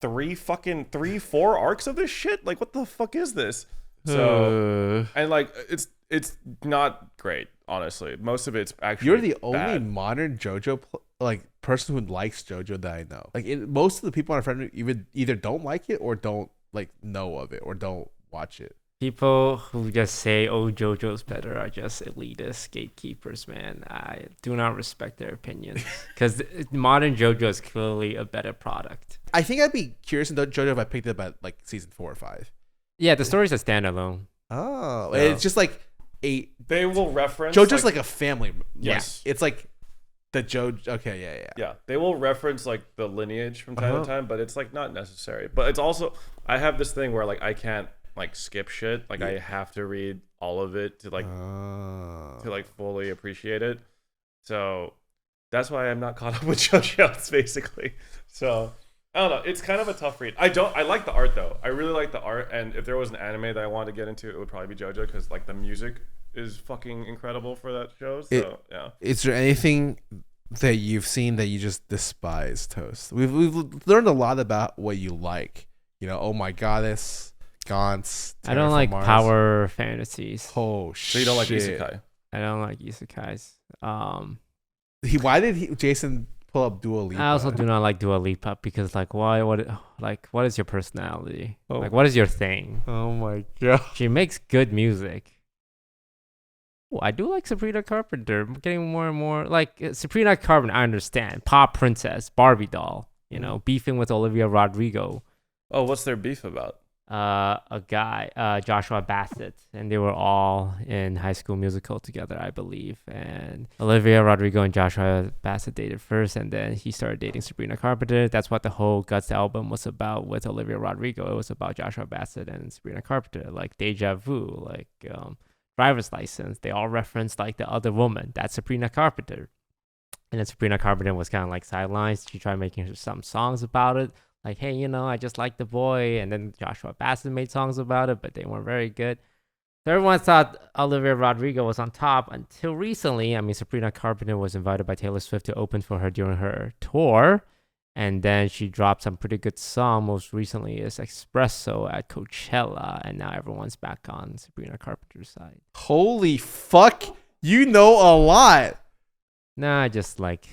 4 arcs of this shit. Like, what the fuck is this? So, and like, it's not great, honestly. Most of it's actually You're the only bad. modern JoJo person who likes JoJo that I know. Like most of the people on our friend even either don't like it or don't like know of it or don't watch it. People who just say, oh, JoJo's better are just elitist gatekeepers, man. I do not respect their opinions because modern JoJo is clearly a better product. I think I'd be curious in JoJo if I picked it up at like season 4 or 5. Yeah, the story's a standalone. Oh, Yeah. it's just like They will reference JoJo's like a family. Yes. It's like The Jojo. Okay, yeah. Yeah, they will reference like the lineage from time to time, but it's like not necessary. But it's also I have this thing where like I can't like skip shit. Like I have to read all of it to like fully appreciate it. So that's why I'm not caught up with JoJo's basically. So I don't know. It's kind of a tough read. I like the art though. I really like the art, and if there was an anime that I wanted to get into, it would probably be JoJo because like the music is fucking incredible for that show. So yeah. Is there anything that you've seen that you just despise, Toast? We've learned a lot about what you like. You know, Oh My Goddess, Gaunt's. I don't like power fantasies. Oh So you don't like isekai? I don't like isekais. Why did Jason pull up Dua Lipa? I also do not like Dua Lipa because like what is your personality? Like what is your thing? Oh my god. She makes good music. Oh, I do like Sabrina Carpenter. I'm getting more and more like Sabrina Carpenter. I understand. Pop princess, Barbie doll. You know, beefing with Olivia Rodrigo. Oh, what's their beef about? A guy, Joshua Bassett, and they were all in High School Musical together, I believe. And Olivia Rodrigo and Joshua Bassett dated first, and then he started dating Sabrina Carpenter. That's what the whole Guts album was about with Olivia Rodrigo. It was about Joshua Bassett and Sabrina Carpenter, like Deja Vu, like Driver's License. They all referenced like the other woman. That's Sabrina Carpenter. And then Sabrina Carpenter was kind of like sidelines. She tried making some songs about it. Like, hey, you know, I just like the boy. And then Joshua Bassett made songs about it, but they weren't very good. So everyone thought Olivia Rodrigo was on top until recently. I mean, Sabrina Carpenter was invited by Taylor Swift to open for her during her tour. And then she dropped some pretty good song. Most recently is Espresso at Coachella. And now everyone's back on Sabrina Carpenter's side. Holy fuck. You know a lot. Nah, I just like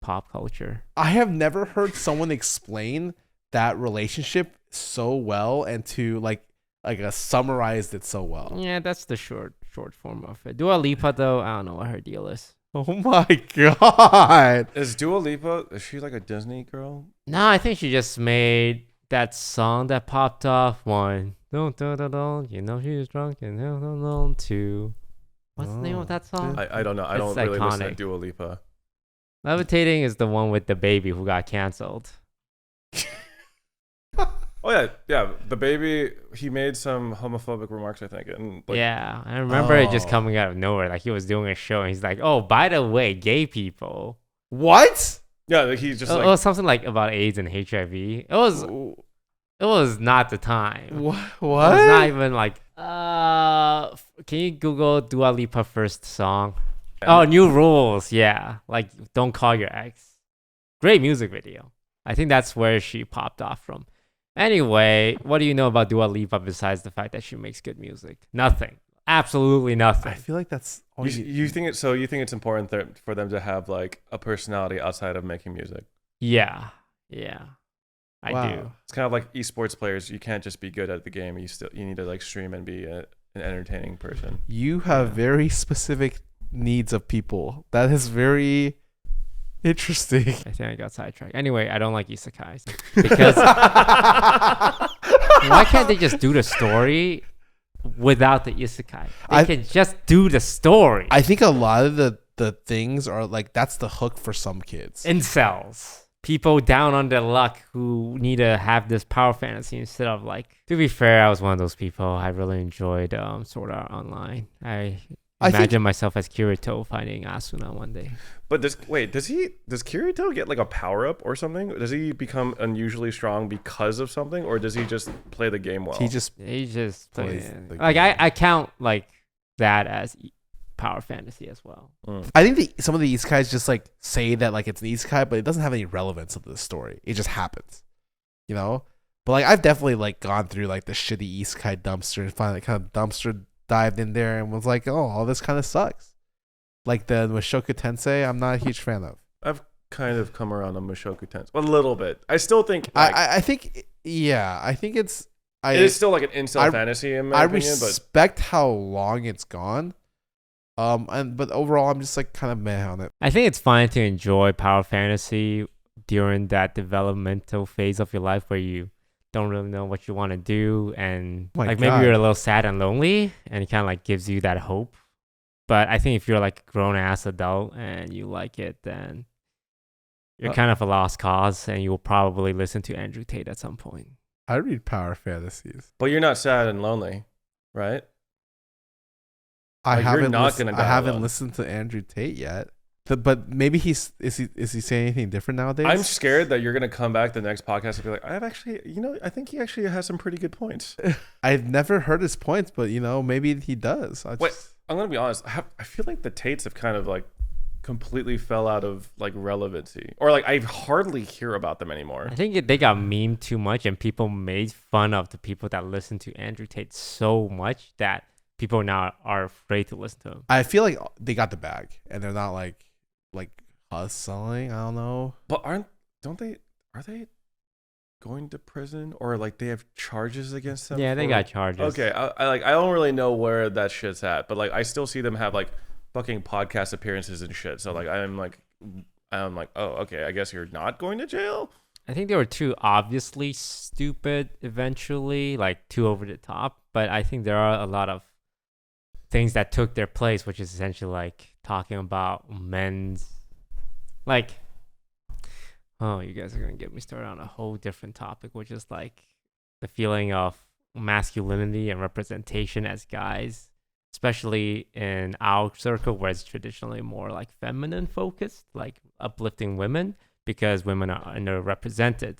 pop culture. I have never heard someone explain that relationship so well and to like summarized it so well. Yeah, that's the short form of it. Dua Lipa though, I don't know what her deal is. Oh my god. Is Dua Lipa, is she like a Disney girl? No, I think she just made that song that popped off. One, don't, you know she's drunk and don't too. What's the name of that song? I don't know. I don't really listen to Dua Lipa. Levitating is the one with the baby who got canceled. Oh yeah. The baby, he made some homophobic remarks, I think, and like, yeah, I remember it just coming out of nowhere. Like he was doing a show, and he's like, "Oh, by the way, gay people." What? Yeah, like he's just it was something like about AIDS and HIV. It was not the time. What? It was not even like. Can you Google Dua Lipa first song? Oh, New Rules. Yeah, like Don't Call Your Ex. Great music video. I think that's where she popped off from. Anyway, what do you know about Dua Lipa besides the fact that she makes good music? Nothing. Absolutely nothing. I feel like that's all you think it's it's important for them to have like a personality outside of making music. Yeah. I Wow. do. It's kind of like esports players. You can't just be good at the game. You need to like stream and be an entertaining person. You have very specific needs of people. That is very interesting. I think I got sidetracked. Anyway, I don't like isekais because why can't they just do the story without the isekai? They can just do the story. I think a lot of the things are like that's the hook for some kids. Incels. People down on their luck who need to have this power fantasy instead of like. To be fair, I was one of those people. I really enjoyed Sword Art Online. I imagine myself as Kirito fighting Asuna one day. But does Kirito get like a power up or something? Does he become unusually strong because of something, or does he just play the game well? He just plays like I count like that as power fantasy as well. I think some of the isekais just like say that like it's an isekai, but it doesn't have any relevance to the story. It just happens, you know. But like I've definitely like gone through like the shitty isekai dumpster and finally kind of dumpster dived in there and was like, oh, all this kind of sucks. Like the Mushoku Tensei, I'm not a huge fan of. I've kind of come around on Mushoku Tensei a little bit. I still think I think it's it is still like an incel fantasy in my opinion. I respect how long it's gone. But overall, I'm just like kind of meh on it. I think it's fine to enjoy power fantasy during that developmental phase of your life where you don't really know what you want to do, and maybe you're a little sad and lonely, and it kind of like gives you that hope But I think if you're like a grown ass adult and you like it, then you're kind of a lost cause, and you'll probably listen to Andrew Tate at some point. I read power fantasies. But you're not sad and lonely, right? I Like, you're not gonna die I haven't alone. listened to Andrew Tate yet. But maybe is he saying anything different nowadays? I'm scared that you're gonna come back the next podcast and be like, I've actually, I think he actually has some pretty good points. I've never heard his points, but maybe he does. Wait, I'm gonna be honest. I feel like the Tates have kind of like completely fell out of like relevancy, or like I hardly hear about them anymore. I think they got memed too much, and people made fun of the people that listen to Andrew Tate so much that people now are afraid to listen to him. I feel like they got the bag, and they're not like hustling. I don't know. But are they going to prison, or like they have charges against them? Yeah, they got charges. Okay, I don't really know where that shit's at, but like I still see them have like fucking podcast appearances and shit. So like I'm like, oh, okay, I guess you're not going to jail. I think they were too obviously stupid eventually, like too over the top. But I think there are a lot of things that took their place, which is essentially like talking about men's, like, oh, you guys are going to get me started on a whole different topic, which is like the feeling of masculinity and representation as guys, especially in our circle where it's traditionally more like feminine focused, like uplifting women because women are underrepresented.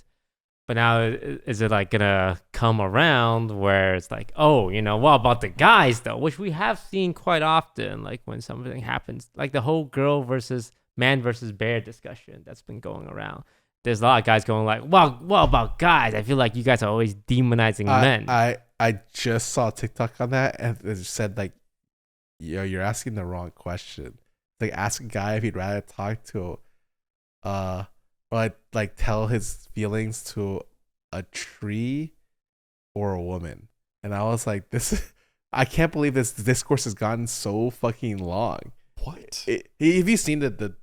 But now is it like gonna come around where it's like, oh, what about the guys though, which we have seen quite often, like when something happens, like the whole girl versus man versus bear discussion that's been going around. There's a lot of guys going like, well, what about guys? I feel like you guys are always demonizing men. I just saw TikTok on that, and it said like, you're asking the wrong question. Like, ask a guy if he'd rather talk to or like tell his feelings to a tree or a woman. And I was like, I can't believe this discourse has gotten so fucking long. What? Have you seen the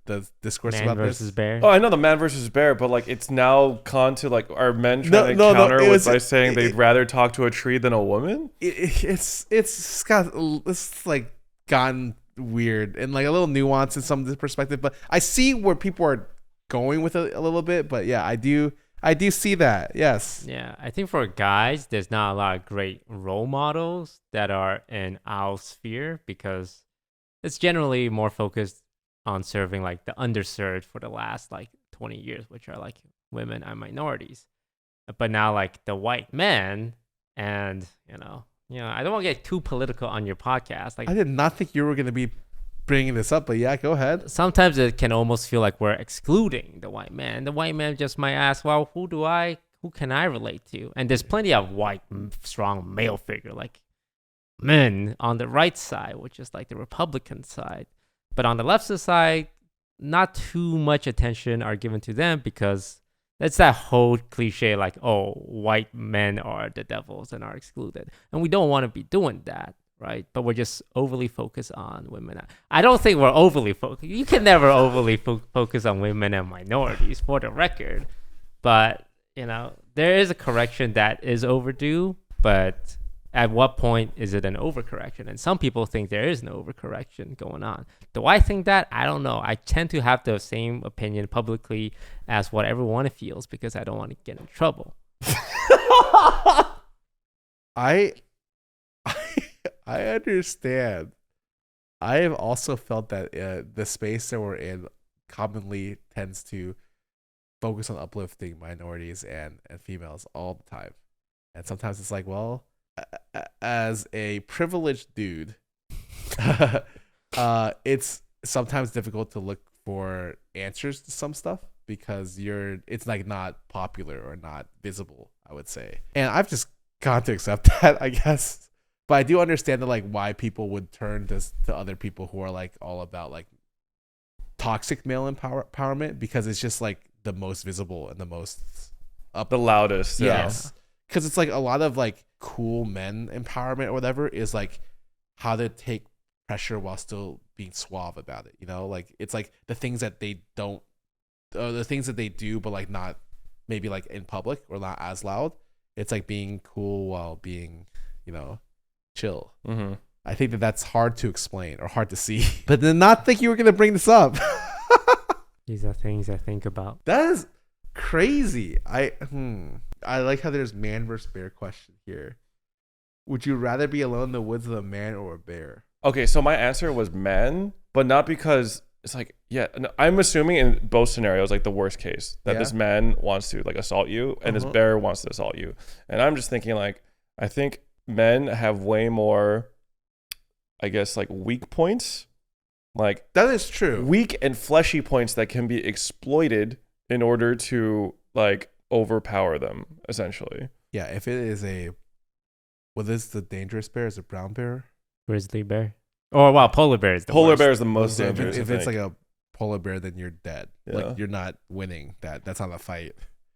discourse man about versus this? bear. Oh, I know the man versus bear, but like it's now gone to like, are men trying to counter by saying they'd rather talk to a tree than a woman? It's like gotten weird and like a little nuance in some of this perspective, but I see where people are going with it a little bit. But yeah, I do see that. Yes. Yeah, I think for guys, there's not a lot of great role models that are in our sphere because it's generally more focused on serving like the underserved for the last like 20 years, which are like women and minorities. But now like the white men, and I don't want to get too political on your podcast. Like, I did not think you were going to be bringing this up, but yeah, go ahead. Sometimes it can almost feel like we're excluding the white man. The white man just might ask, well, who can I relate to? And there's plenty of white strong male figure like men on the right side, which is like the Republican side. But on the left side, not too much attention are given to them because that's that whole cliche like, oh, white men are the devils and are excluded. And we don't want to be doing that, right? But we're just overly focused on women. I don't think we're overly focused. You can never overly focus on women and minorities, for the record. But, there is a correction that is overdue, but at what point is it an overcorrection? And some people think there is no overcorrection going on. Do I think that? I don't know. I tend to have the same opinion publicly as what everyone feels because I don't want to get in trouble. I understand. I have also felt that the space that we're in commonly tends to focus on uplifting minorities and females all the time. And sometimes it's like, well, as a privileged dude, it's sometimes difficult to look for answers to some stuff because it's like not popular or not visible, I would say. And I've just got to accept that, I guess. But I do understand that like why people would turn to other people who are like all about like toxic male empowerment because it's just like the most visible and the most the loudest. Yes. Because it's like a lot of like cool men empowerment or whatever is like how to take pressure while still being suave about it. Like it's like the things that they don't, the things that they do, but like not maybe like in public or not as loud. It's like being cool while being, chill. Mm-hmm. I think that's hard to explain or hard to see. But did not think you were gonna bring this up. These are things I think about. That is crazy. I like how there's man versus bear question here. Would you rather be alone in the woods with a man or a bear? Okay, so my answer was men, but not because it's like, yeah, no, I'm assuming in both scenarios, like the worst case, that this man wants to like assault you and this bear wants to assault you. And I'm just thinking like, I think men have way more, I guess, like weak points. Like that is true. Weak and fleshy points that can be exploited in order to like overpower them, essentially. Yeah, if it is what is the dangerous bear? Is it brown bear? Grizzly bear. Oh, wow, polar bear is the Polar worst. bear is the most dangerous. If it's like a polar bear, then you're dead. Yeah. Like you're not winning. That's not a fight.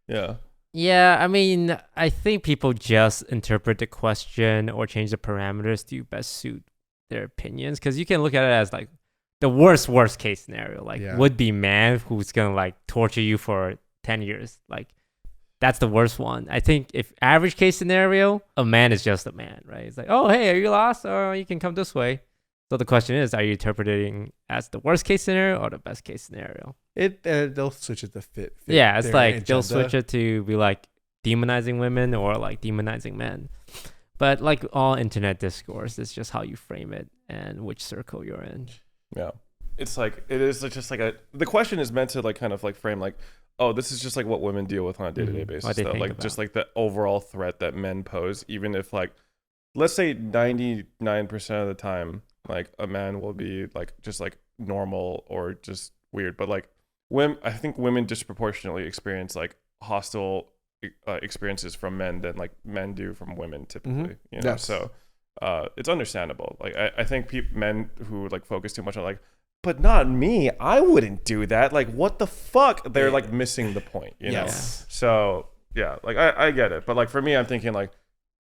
Yeah. Yeah, I mean, I think people just interpret the question or change the parameters to best suit their opinions. Because you can look at it as like the worst case scenario. Like would be man who's gonna like torture you for 10 years. Like that's the worst one. I think if average case scenario, a man is just a man, right? It's like, oh, hey, are you lost? Or you can come this way. So the question is, are you interpreting as the worst case scenario or the best case scenario? They'll switch it to fit yeah, it's like agenda. They'll switch it to be like demonizing women or like demonizing men. But like all internet discourse, it's just how you frame it and which circle you're in. Yeah. It's like, it is just like the question is meant to like kind of like frame like, oh, this is just like what women deal with on a day-to-day basis. Though. Like just like the overall threat that men pose, even if like, let's say 99% of the time, like a man will be like just like normal or just weird, but like I think women disproportionately experience like hostile experiences from men than like men do from women typically. You know, so it's understandable. Like I think men who like focus too much on like, but not me, I wouldn't do that. Like what the fuck? They're like missing the point. You know. So yeah, like I get it, but like for me, I'm thinking like,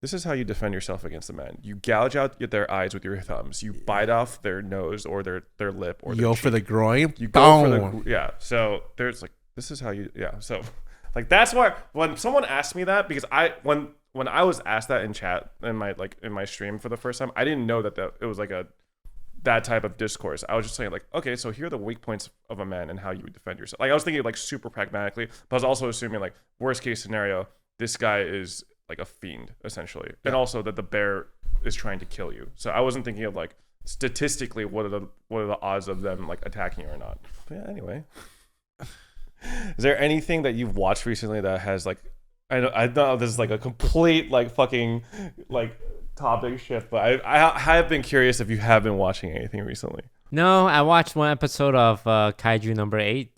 this is how you defend yourself against the men. You gouge out their eyes with your thumbs. You bite off their nose or their lip or their go cheek. for the groin. You go for the So there's like, this is how you So like that's why when someone asked me that, because when I was asked that in chat in my stream for the first time, I didn't know that it was like that type of discourse. I was just saying like, okay, so here are the weak points of a man and how you would defend yourself. Like I was thinking like super pragmatically, but I was also assuming like worst case scenario, this guy is like a fiend essentially, and also that the bear is trying to kill you. So I wasn't thinking of like statistically what are the odds of them like attacking you or not. But yeah, anyway, is there anything that you've watched recently that has like I know this is like a complete like fucking like topic shift, but I have been curious if you have been watching anything recently. No, I watched one episode of Kaiju number 8.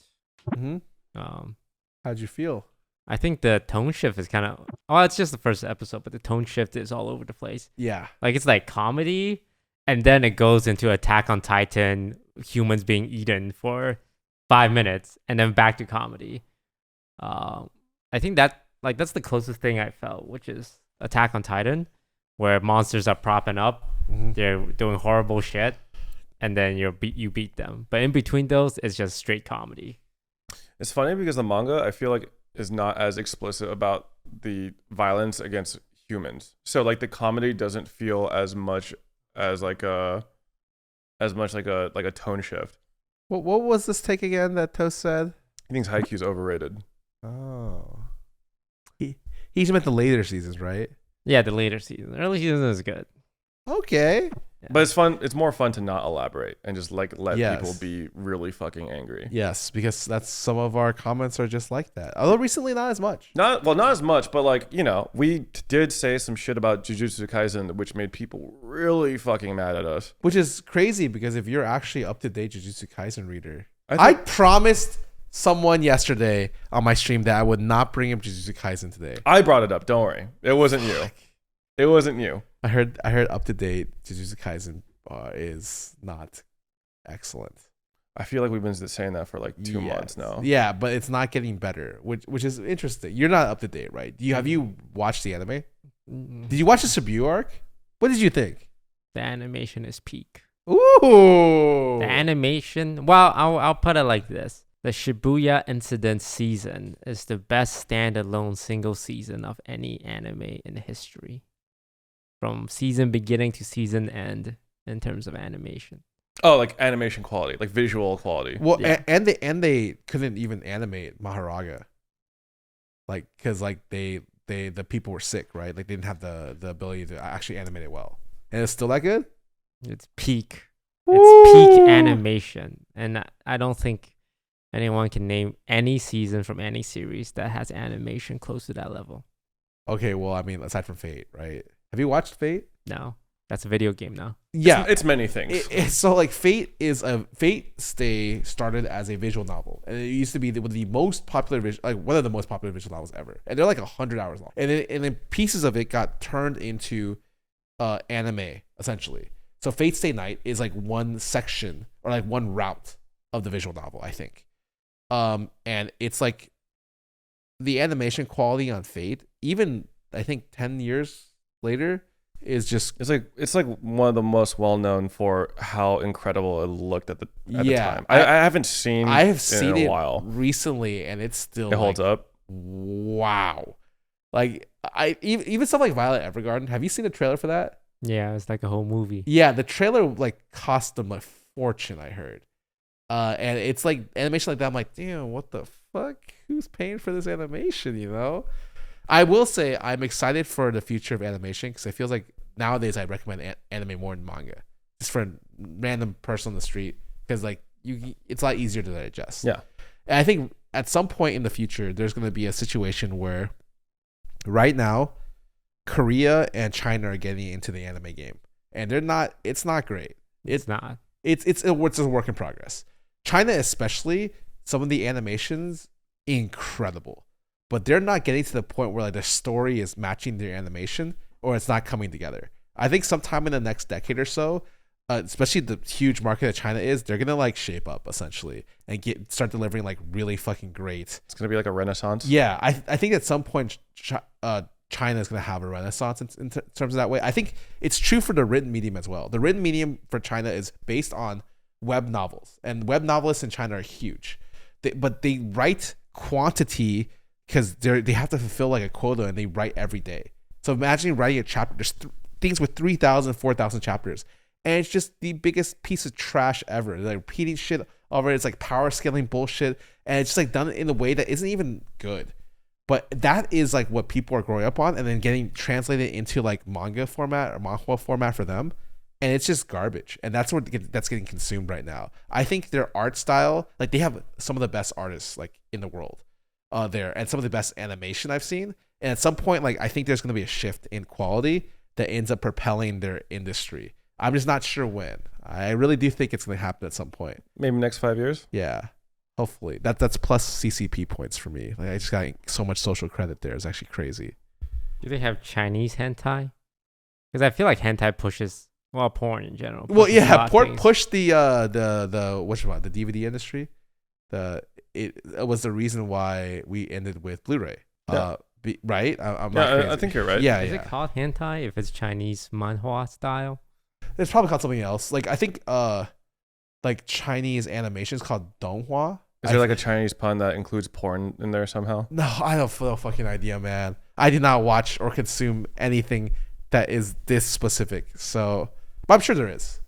How'd you feel? I think the tone shift is kind of... Oh, it's just the first episode, but the tone shift is all over the place. Yeah. Like, it's like comedy, and then it goes into Attack on Titan, humans being eaten for 5 minutes, and then back to comedy. I think that's the closest thing I felt, which is Attack on Titan, where monsters are propping up, they're doing horrible shit, and then you beat them. But in between those, it's just straight comedy. It's funny because the manga, I feel like, is not as explicit about the violence against humans. So like the comedy doesn't feel as much like a tone shift. What was this take again that Toast said? He thinks Haikyuu's overrated. Oh. He's meant the later seasons, right? Yeah, the later season. Early season is good. Okay. Yeah. But it's fun. It's more fun to not elaborate and just like let people be really fucking angry. Yes, because that's some of our comments are just like that. Although recently not as much. Not as much, but like, you know, we did say some shit about Jujutsu Kaisen, which made people really fucking mad at us. Which is crazy because if you're actually up to date Jujutsu Kaisen reader, I promised someone yesterday on my stream that I would not bring up Jujutsu Kaisen today. I brought it up. Don't worry. It wasn't you. It wasn't you. I heard up to date Jujutsu Kaisen is not excellent. I feel like we've been saying that for like 2 months now. Yeah, but it's not getting better, which is interesting. You're not up to date, right? Have you watched the anime? Did you watch the Shibuya arc? What did you think? The animation is peak. Ooh. The animation. Well, I'll put it like this: the Shibuya Incident season is the best standalone single season of any anime in history. From season beginning to season end, in terms of animation. Oh, like animation quality, like visual quality. Well, Yeah. and they couldn't even animate Maharaga, like because like the people were sick, right? Like they didn't have the ability to actually animate it well, and it's still that good. It's peak. It's peak Woo! animation, and I don't think anyone can name any season from any series that has animation close to that level. Okay, well, I mean, aside from Fate, right? Have you watched Fate? No, that's a video game now. Yeah, It's many things. So like Fate started as a visual novel, and it used to be one of the most popular one of the most popular visual novels ever, and they're like 100 hours long, and then pieces of it got turned into anime essentially. So Fate Stay Night is like one section or like one route of the visual novel, I think, and it's like the animation quality on Fate, even I think 10 years later, is just it's like one of the most well known for how incredible it looked at the time. I haven't seen it in a while recently, and it's still it holds up. Wow, like I even stuff like Violet Evergarden. Have you seen the trailer for that? Yeah, it's like a whole movie. Yeah, the trailer like cost them a fortune, I heard. And it's like animation like that. I'm like, damn, what the fuck? Who's paying for this animation? You know. I will say I'm excited for the future of animation because it feels like nowadays I recommend anime more than manga, just for a random person on the street, because like it's a lot easier to digest. Yeah, and I think at some point in the future there's going to be a situation where, right now, Korea and China are getting into the anime game, and they're not. It's not great. It's not. It's a work in progress. China especially, some of the animations incredible. But they're not getting to the point where like the story is matching their animation, or it's not coming together. I think sometime in the next decade or so, especially the huge market that China is, they're gonna like shape up essentially and start delivering like really fucking great. It's gonna be like a renaissance. Yeah, I think at some point China is gonna have a renaissance in terms of that way. I think it's true for the written medium as well. The written medium for China is based on web novels, and web novelists in China are huge. But they write quantity, because they have to fulfill like a quota, and they write every day. So imagine writing a chapter. There's things with 3,000, 4,000 chapters, and it's just the biggest piece of trash ever. They're like repeating shit over it. It's like power scaling bullshit, and it's just like done in a way that isn't even good. But that is like what people are growing up on, and then getting translated into like manga format or manhwa format for them, and it's just garbage. And that's that's getting consumed right now. I think their art style, like they have some of the best artists like in the world. There, and some of the best animation I've seen, and at some point, like I think there's going to be a shift in quality that ends up propelling their industry. I'm just not sure when. I really do think it's going to happen at some point. Maybe next 5 years. Yeah, hopefully. That's plus CCP points for me. Like I just got so much social credit there. It's actually crazy. Do they have Chinese hentai? Because I feel like hentai pushes, well, porn in general. Well, pushes a lot yeah, of porn things. pushed the the DVD industry. It was the reason why we ended with Blu-ray. Yeah. Right? I'm not crazy. I think you're right. Yeah, Is yeah. it called hentai if it's Chinese manhwa style? It's probably called something else. Like I think like Chinese animation is called Donghua. Is there like a Chinese pun that includes porn in there somehow? No, I have no fucking idea, man. I did not watch or consume anything that is this specific. So, but I'm sure there is.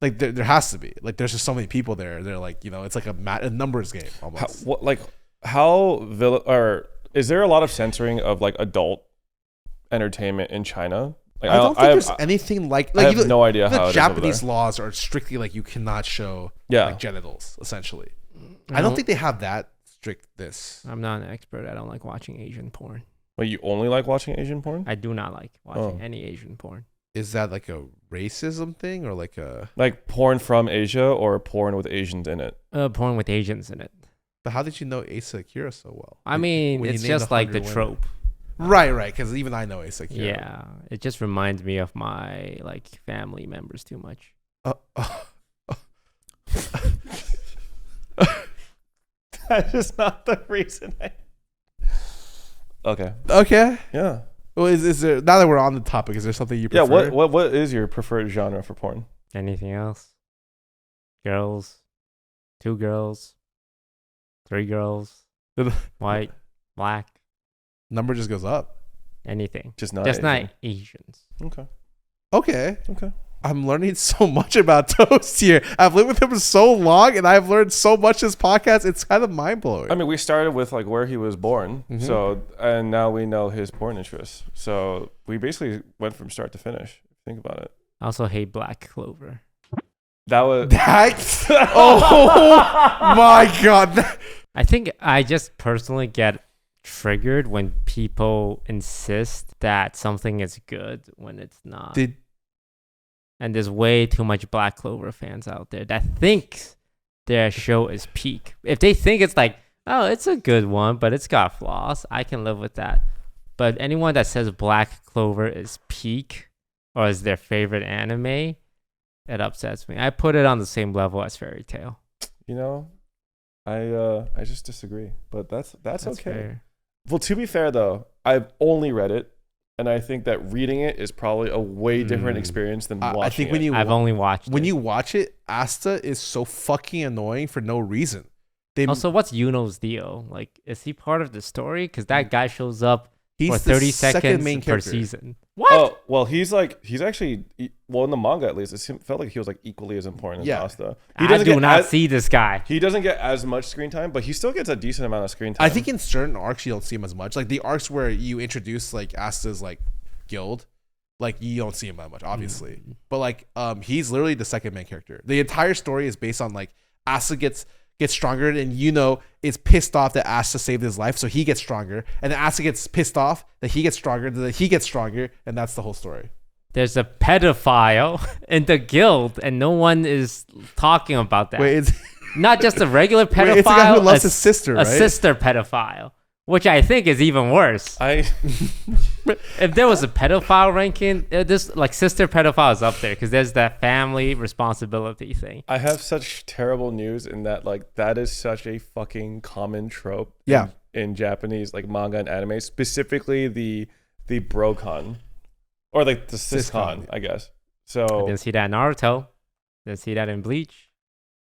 Like there has to be. Like there's just so many people there. They're like, you know, it's like a numbers game almost. Is there a lot of censoring of like adult entertainment in China? Like I don't think there's anything like I have no idea how it is over Japanese there. laws are strictly like you cannot show Yeah. like genitals essentially. I don't think they have that strictness. I'm not an expert. I don't like watching Asian porn. Wait, you only like watching Asian porn? I do not like watching Oh. any Asian porn. Is that like a racism thing or like a? Like porn from Asia or porn with Asians in it? Porn with Asians in it. But how did you know Asa Akira so well? I mean, when you it's named just like the 100 women. trope. Right. Because even I know Asa Akira. Yeah, it just reminds me of my like family members too much. That is not the reason. Okay. Okay. Yeah. Well, is there, now that we're on the topic, is there something you Yeah. prefer? What is your preferred genre for porn? Anything else? Girls, 2 girls, 3 girls, white, black, Number just goes up. anything. Just not. Just Asian. not Asians. Okay. Okay. Okay. I'm learning so much about Toast here. I've lived with him so long, and I've learned so much this podcast. It's kind of mind blowing. I mean, we started with like where he was born, so and now we know his porn interests. So we basically went from start to finish. Think about it. I also hate Black Clover. That was oh my god. I think I just personally get triggered when people insist that something is good when it's not. And there's way too much Black Clover fans out there that thinks their show is peak. If they think it's like, oh, it's a good one, but it's got flaws, I can live with that. But anyone that says Black Clover is peak or is their favorite anime, it upsets me. I put it on the same level as Fairy Tail. You know, I just disagree, but that's okay. Fair. Well, to be fair though, I've only read it. And I think that reading it is probably a way different experience than watching I think it. when you I've only watched when it. you watch it, Asta is so fucking annoying for no reason. Also, what's Yuno's deal? Like, is he part of the story? Because that guy shows up he's for the 30 second seconds main per character. season. What? Oh, well, he's actually, well, in the manga at least, it felt like he was like equally as important as Asta. I do not see this guy. He doesn't get as much screen time, but he still gets a decent amount of screen time. I think in certain arcs you don't see him as much. Like the arcs where you introduce like Asta's like guild, like you don't see him that much, obviously. But like he's literally the second main character. The entire story is based on like Asta gets stronger, and is pissed off that Asta saved his life, so he gets stronger, and then Asta gets pissed off that he gets stronger, that he gets stronger, and that's the whole story. There's a pedophile in the guild, and no one is talking about that. Wait, it's not just a regular pedophile. Wait, it's a guy who loves his sister, right? A sister pedophile, which I think is even worse. If there was a pedophile ranking, this like sister pedophile is up there because there's that family responsibility thing. I have such terrible news in that like that is such a fucking common trope. Yeah. In Japanese like manga and anime, specifically the brocon or like the siscon, I guess. So I didn't see that in Naruto. Didn't see that in Bleach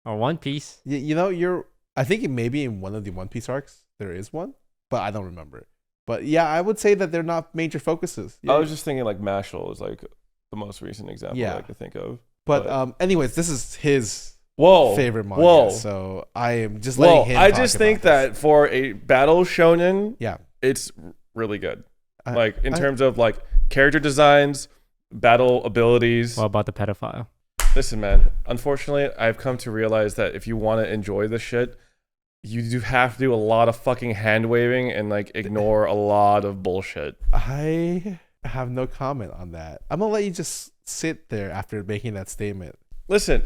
or One Piece. I think maybe in one of the One Piece arcs there is one, but I don't remember it. But yeah, I would say that they're not major focuses. Yeah. I was just thinking like Mashal is like the most recent example I could think of. But anyways, this is his favorite manga. So I am just letting him I talk just about think this. that for a battle shonen, Yeah. it's really good. Like in terms of like character designs, battle abilities. What about the pedophile? Listen, man, unfortunately, I've come to realize that if you want to enjoy this shit, you do have to do a lot of fucking hand waving and like ignore a lot of bullshit. I have no comment on that. I'm gonna let you just sit there after making that statement. Listen,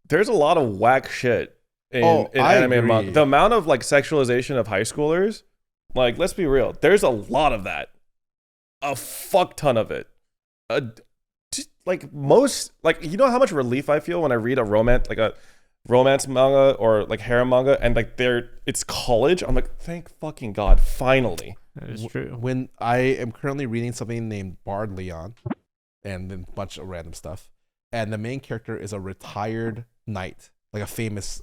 there's a lot of whack shit in anime and manga. The amount of like sexualization of high schoolers, like let's be real, there's a lot of that. A fuck ton of it. Just like most, like you know how much relief I feel when I read a romance manga or like harem manga and like it's college. I'm like, thank fucking God, finally. That is true. When I am currently reading something named Bard Leon and then a bunch of random stuff, and the main character is a retired knight, like a famous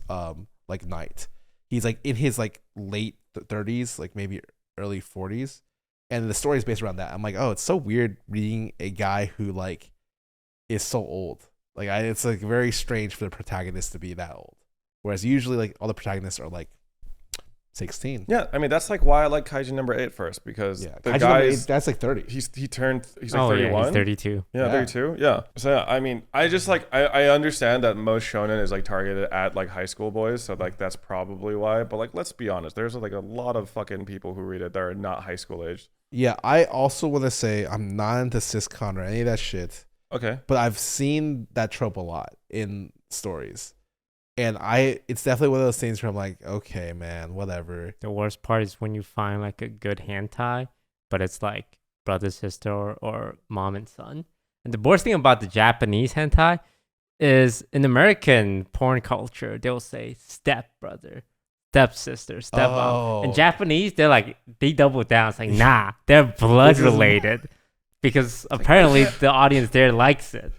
like knight. He's like in his like late 30s, like maybe early 40s, and the story is based around that. I'm like, oh, it's so weird reading a guy who like is so old. Like it's like very strange for the protagonist to be that old, whereas usually like all the protagonists are like 16. Yeah, I mean that's like why I like Kaijin number 8 first, because the Kaijin guy number 8, that's like 30. He's like 31. Yeah, he's 32. Yeah, 32. Yeah. So yeah, I mean, I just like I understand that most shonen is like targeted at like high school boys, so like that's probably why. But like, let's be honest, there's like a lot of fucking people who read it that are not high school aged. Yeah, I also want to say I'm not into siscon or any of that shit. Okay. But I've seen that trope a lot in stories. And it's definitely one of those things where I'm like, okay, man, whatever. The worst part is when you find like a good hentai, but it's like brother, sister, or mom and son. And the worst thing about the Japanese hentai is in American porn culture, they'll say step brother, step sister, step mom. In Japanese, they double down. It's like, nah, they're blood related. Because apparently the audience there likes it.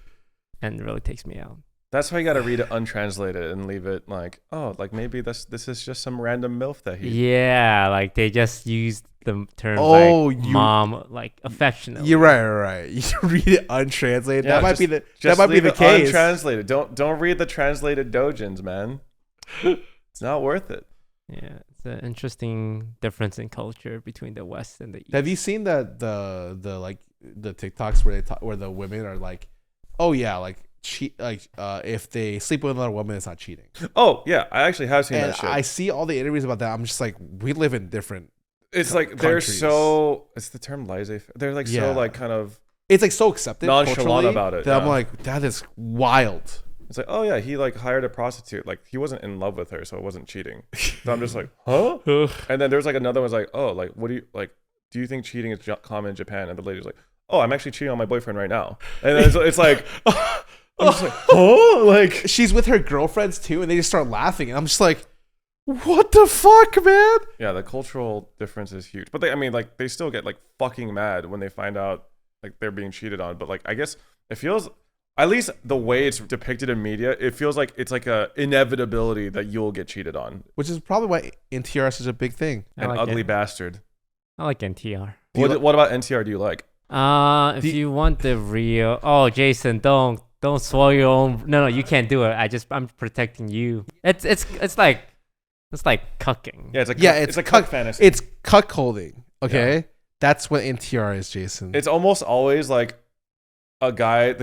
And it really takes me out. That's why you gotta read it untranslated and leave it like, oh, like maybe this is just some random MILF that he. Yeah, like they just used the terms Oh, like mom, like affectionately. You're right. You read it untranslated. Yeah, that might just- be the Just that might be leave the it case. untranslated. Don't read the translated dojins, man. It's not worth it. Yeah, it's an interesting difference in culture between the West and the East. Have you seen that the like the TikToks where they talk, where the women are like, oh yeah, like cheat, like if they sleep with another woman, it's not cheating. Oh yeah, I actually have seen And that shit. I see all the interviews about that. I'm just like, we live in different. It's like they're countries. so. It's the term laissez. They're like Yeah. so like kind of. It's like so accepted Nonchalant culturally about it, that I'm yeah. like, that is wild. It's like, oh yeah, he like hired a prostitute. Like he wasn't in love with her, so it wasn't cheating. So I'm just like, huh? And then there's like another one's like, oh, like what do you like? Do you think cheating is common in Japan? And the lady's like, oh, I'm actually cheating on my boyfriend right now. And then it's like, I'm just like, huh? Like She's with her girlfriends too, and they just start laughing, and I'm just like, what the fuck, man? yeah, the cultural difference is huge. But I mean, like they still get like fucking mad when they find out like they're being cheated on. But like I guess it feels. At least the way it's depicted in media, it feels like it's like a inevitability that you'll get cheated on. Which is probably why NTR is such a big thing. I An like ugly it. bastard. I like NTR. What about NTR do you like? If Do- you want the real, Jason, don't swallow your own. No, you can't do it. I'm protecting you. It's like cucking. Yeah, it's like Yeah, it's a cuck- cuck fantasy. It's cuckolding. Okay, that's what NTR is, Jason. It's almost always like the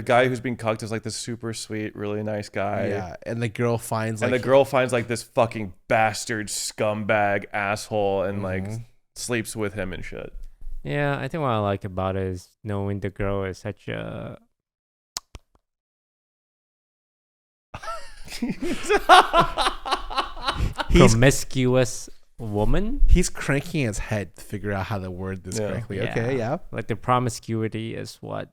guy who's being cucked is like this super sweet, really nice guy. yeah, and the girl finds And like the girl finds like this fucking bastard scumbag asshole and like Mhm. sleeps with him and shit. Yeah, I think what I like about it is knowing the girl is such a He's- promiscuous woman. he's cranking his head to figure out how to word this Yeah. correctly. Yeah. Okay, yeah. Like the promiscuity is what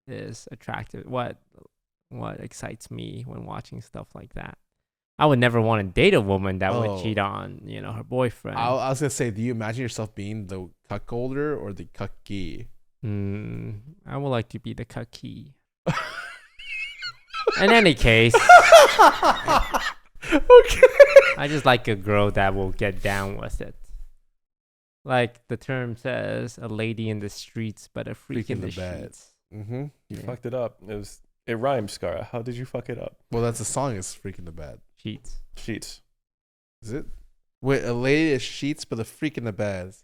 is attractive. What excites me when watching stuff like that. I would never want to date a woman that would Oh. cheat on, her boyfriend. I was gonna say, do you imagine yourself being the cuckolder or the cucky? I would like to be the cucky. In any case, Okay. I just like a girl that will get down with it. Like the term says, a lady in the streets, but a freak in the bed. sheets. Mm-hmm. You Yeah. fucked it up. It rhymed, Scarra. How did you fuck it up? Well, that's the song. Is freaking the bed. Sheets. Sheets. Is it? Wait, a lady is sheets, but a freak in the bed.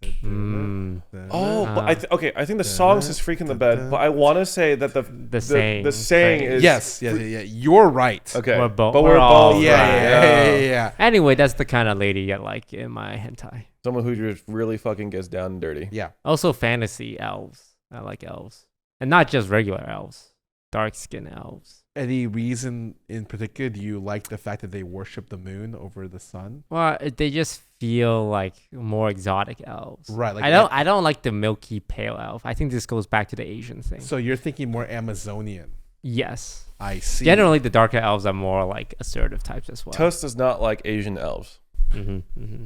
Oh, but Ah. I think the song says "freak in the bed," but I want to say that the saying is yes, yeah. You're right. okay. We're both- but we're all both Yeah, right. yeah. Anyway, that's the kind of lady I like in my hentai. Someone who just really fucking gets down and dirty. Yeah. Also, fantasy elves. I like elves, and not just regular elves. Dark skin elves. Any reason in particular do you like the fact that they worship the moon over the sun? Well, they just feel like more exotic elves. Right, like I don't like the milky pale elf. I think this goes back to the Asian thing. So you're thinking more Amazonian. Yes. I see. Generally, the darker elves are more like assertive types as well. Toast does not like Asian elves. Mm-hmm.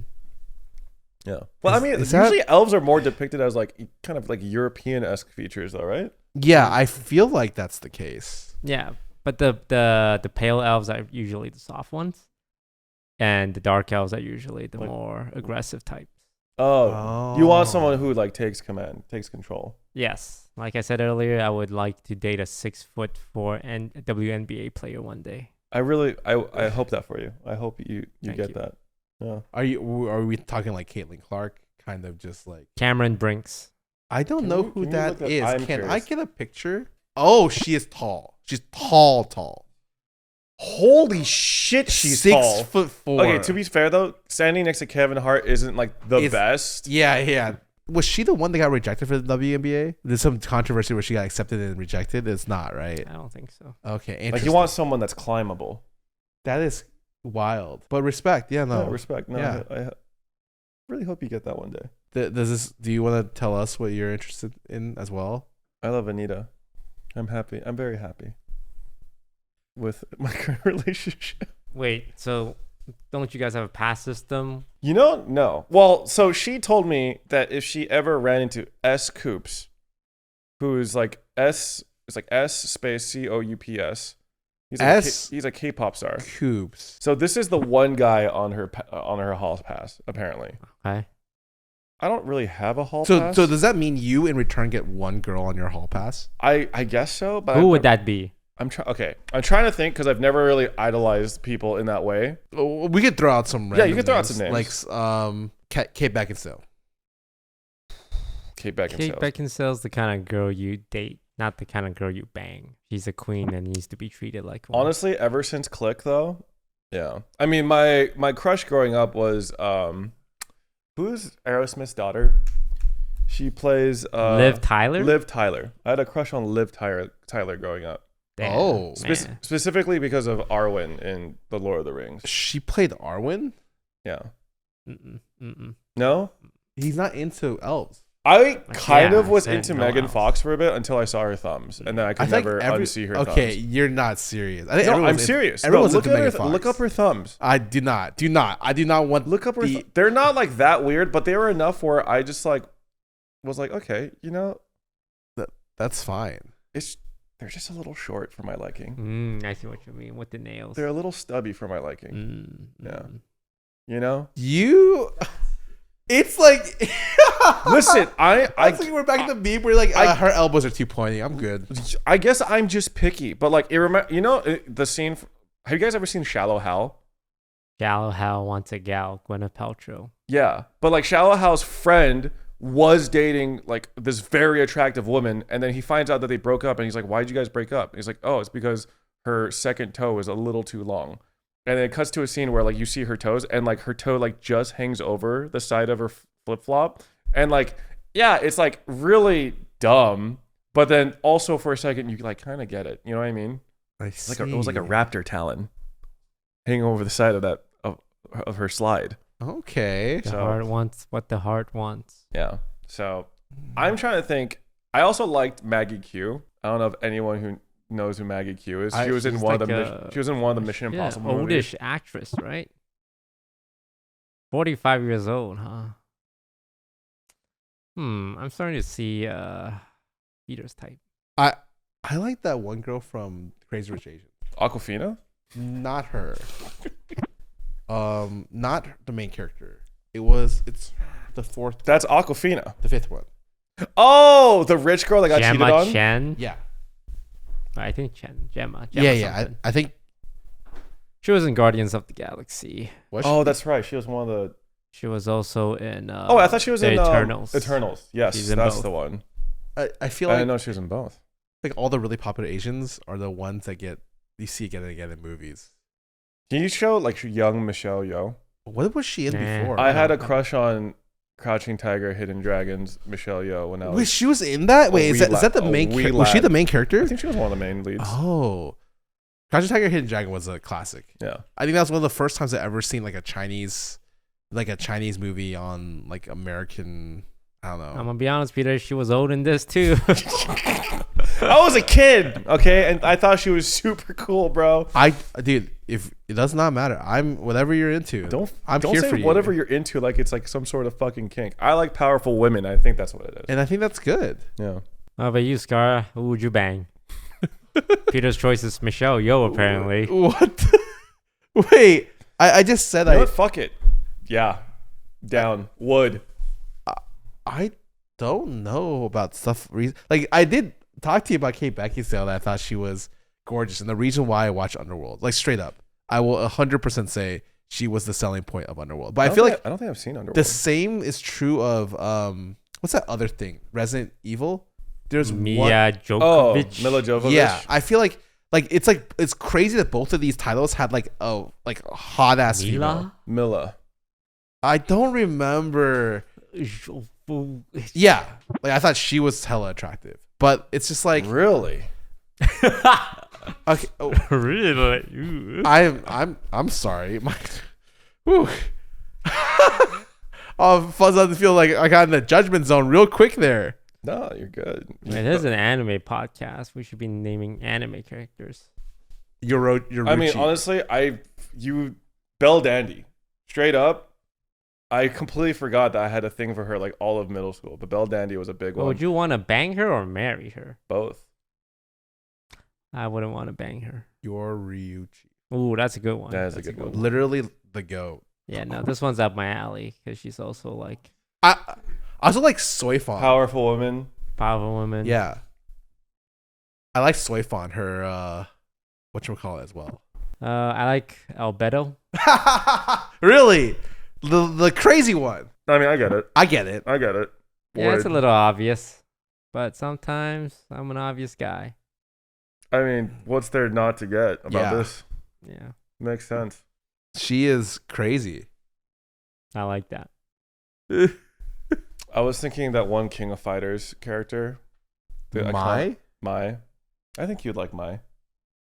Yeah. Well, I mean, is that- usually elves are more depicted as like kind of like European-esque features, though, right? Yeah, I feel like that's the case. Yeah, but the pale elves are usually the soft ones, and the dark elves are usually the Like- more aggressive types. Oh, you want someone who like takes command, takes control. Yes, like I said earlier, I would like to date a 6'4" and WNBA player one day. I hope that for you. I hope you Thank get you. that. Yeah. Are we talking like Caitlin Clark? Kind of just like Cameron Brinks. I don't Can know we- who can you that look that- is. I'm Can I curious. get a picture? Oh, she is tall. She's tall. Holy shit, she's 6'4". Okay, to be fair though, standing next to Kevin Hart isn't like the It's- best. Yeah. Was she the one that got rejected for the WNBA? There's some controversy where she got accepted and rejected. It's not, right? I don't think so. Okay, Like interesting. you want someone that's climbable. That is wild. But respect. Yeah, no. No, respect. No, Yeah. I really hope you get that one day. Do you want to tell us what you're interested in as well? I love Anita. I'm happy. I'm very happy with my current relationship. Wait, so don't you guys have a pass system? You know, no. Well, so she told me that if she ever ran into S Coops, who's like it's like S space COUPS. He's a K-pop star. Cubes. So this is the one guy on her hall pass, apparently. Okay. I don't really have a hall So pass. does that mean you in return get one girl on your hall pass? I guess so, but Who would that be? I'm trying to think because I've never really idolized people in that way. Oh, we could throw out some random Yeah, you could throw out some names. Like Kate Beckinsale. Kate Beckinsale. Kate Beckinsale's the kind of girl you date, not the kind of girl you bang. She's a queen and needs to be treated like one. Honestly, ever since Click though, yeah. I mean, my crush growing up was who's Aerosmith's daughter? She plays Liv Tyler. Liv Tyler. I had a crush on Liv Tyler growing up. Damn, Oh. man. Specifically because of Arwen in The Lord of the Rings. She played Arwen. Yeah. Mm-mm. No? He's not into elves. I kind Yeah, of was I said into no Megan else. Fox for a bit until I saw her thumbs, and then I could never unsee her thumbs. Okay, you're not serious. I think No, I'm everyone's serious. Everyone's look into at her, Megan Fox. look up her thumbs. I do not. I do not want. Look up her. They're not like that weird, but they were enough where I just like was like, okay, you know, That's fine. they're just a little short for my liking. I see what you mean with the nails. They're a little stubby for my liking. Yeah. You know. It's like. Listen, I think we're back at the meme where like her elbows are too pointy. I'm good. I guess I'm just picky, but like the scene. Have you guys ever seen Shallow Hal? Shallow Hal wants a gal, Gwyneth Paltrow. Yeah, but like Shallow Hal's friend was dating like this very attractive woman, and then he finds out that they broke up, and he's like, "Why'd you guys break up?" And he's like, "Oh, it's because her second toe is a little too long." And then it cuts to a scene where like you see her toes, and like her toe like just hangs over the side of her flip flop, and like yeah, it's like really dumb, but then also for a second you like kind of get it. You know what I mean? I It see. was like a raptor talon hanging over the side of that of her slide. Okay. The heart wants what the heart wants. Yeah. So I'm trying to think. I also liked Maggie Q. I don't know if anyone who knows who Maggie Q is. She was in she's one of like the she was in one of the Mission Impossible movies. Oldish actress, right? 45 years old, huh? I'm starting to see Peter's type. I like that one girl from Crazy Rich Asians. Aquafina? Not her. Not the main character. It's the fourth. That's Aquafina. The fifth one. Oh, the rich girl that got cheated Gemma on? Chen? Yeah. I think Chen. Gemma Yeah. something. I think. She was in Guardians of the Galaxy. Oh, that's right. She was one of the. She was also in. I thought she was the in Eternals. Eternals. Yes, She's in that's both. the one. I feel I like didn't know she was in both. like all the really popular Asians are the ones that you see again and again in movies. Can you show like young Michelle Yeoh? What was she in Nah. before? I had a crush on Crouching Tiger, Hidden Dragons, Michelle Yeoh when I was. Wait, she was in that? Wait, is that the main? Was she the main character? I think she was one of the main leads. Oh, Crouching Tiger, Hidden Dragon was a classic. Yeah. I think that was one of the first times I ever seen like a Chinese movie on like American. I don't know. I'm gonna be honest, Peter. She was old in this too. I was a kid, okay, and I thought she was super cool, bro. Dude, if it does not matter, I'm whatever you're into. I'm don't here say for you. whatever you're into like it's like some sort of fucking kink. I like powerful women. I think that's what it is. And I think that's good. Yeah. How about you, Scarra? Who would you bang? Peter's choice is Michelle Yeoh, apparently. What? Wait, I just said You know what? Fuck it. Yeah. Down. Wood. I don't know about stuff. Like I did talk to you about Kate Beckinsale. That I thought she was gorgeous, and the reason why I watched Underworld, like straight up, I will 100% say she was the selling point of Underworld. But I feel like I don't think I've seen Underworld. the same is true of what's that other thing? Resident Evil. There's Mia Djokovic. Oh, Mila Jovovich. Yeah, I feel like it's crazy that both of these titles had like a hot ass female. Mila. I don't remember. Yeah, like I thought she was hella attractive, but it's just like Really? okay. Oh, Really? Ooh. I'm sorry. Whew. Oh, Fuzz doesn't feel like I got in the judgment zone real quick there. No, you're good. Man, this is an anime podcast. We should be naming anime characters. You're I mean, honestly, you Belle Dandy, straight up. I completely forgot that I had a thing for her like all of middle school, but Belle Dandy was a big one. Would you want to bang her or marry her? Both. I wouldn't want to bang her. You're Ryuchi. Ooh, that's a good one. That is a That's good one. Literally the goat. Yeah, no, this one's up my alley because she's also like. I also like Soifon. Powerful woman. Powerful woman. Yeah. I like Soifon, her whatchamacallit as well. I like Albedo. Really? The crazy one. I mean, I get it. I get it. Yeah, it's a Word. little obvious, but sometimes I'm an obvious guy. I mean, what's there not to get about Yeah. this? Yeah, Makes sense. She is crazy. I like that. I was thinking that one King of Fighters character. Mai? Mai. I think you'd like Mai.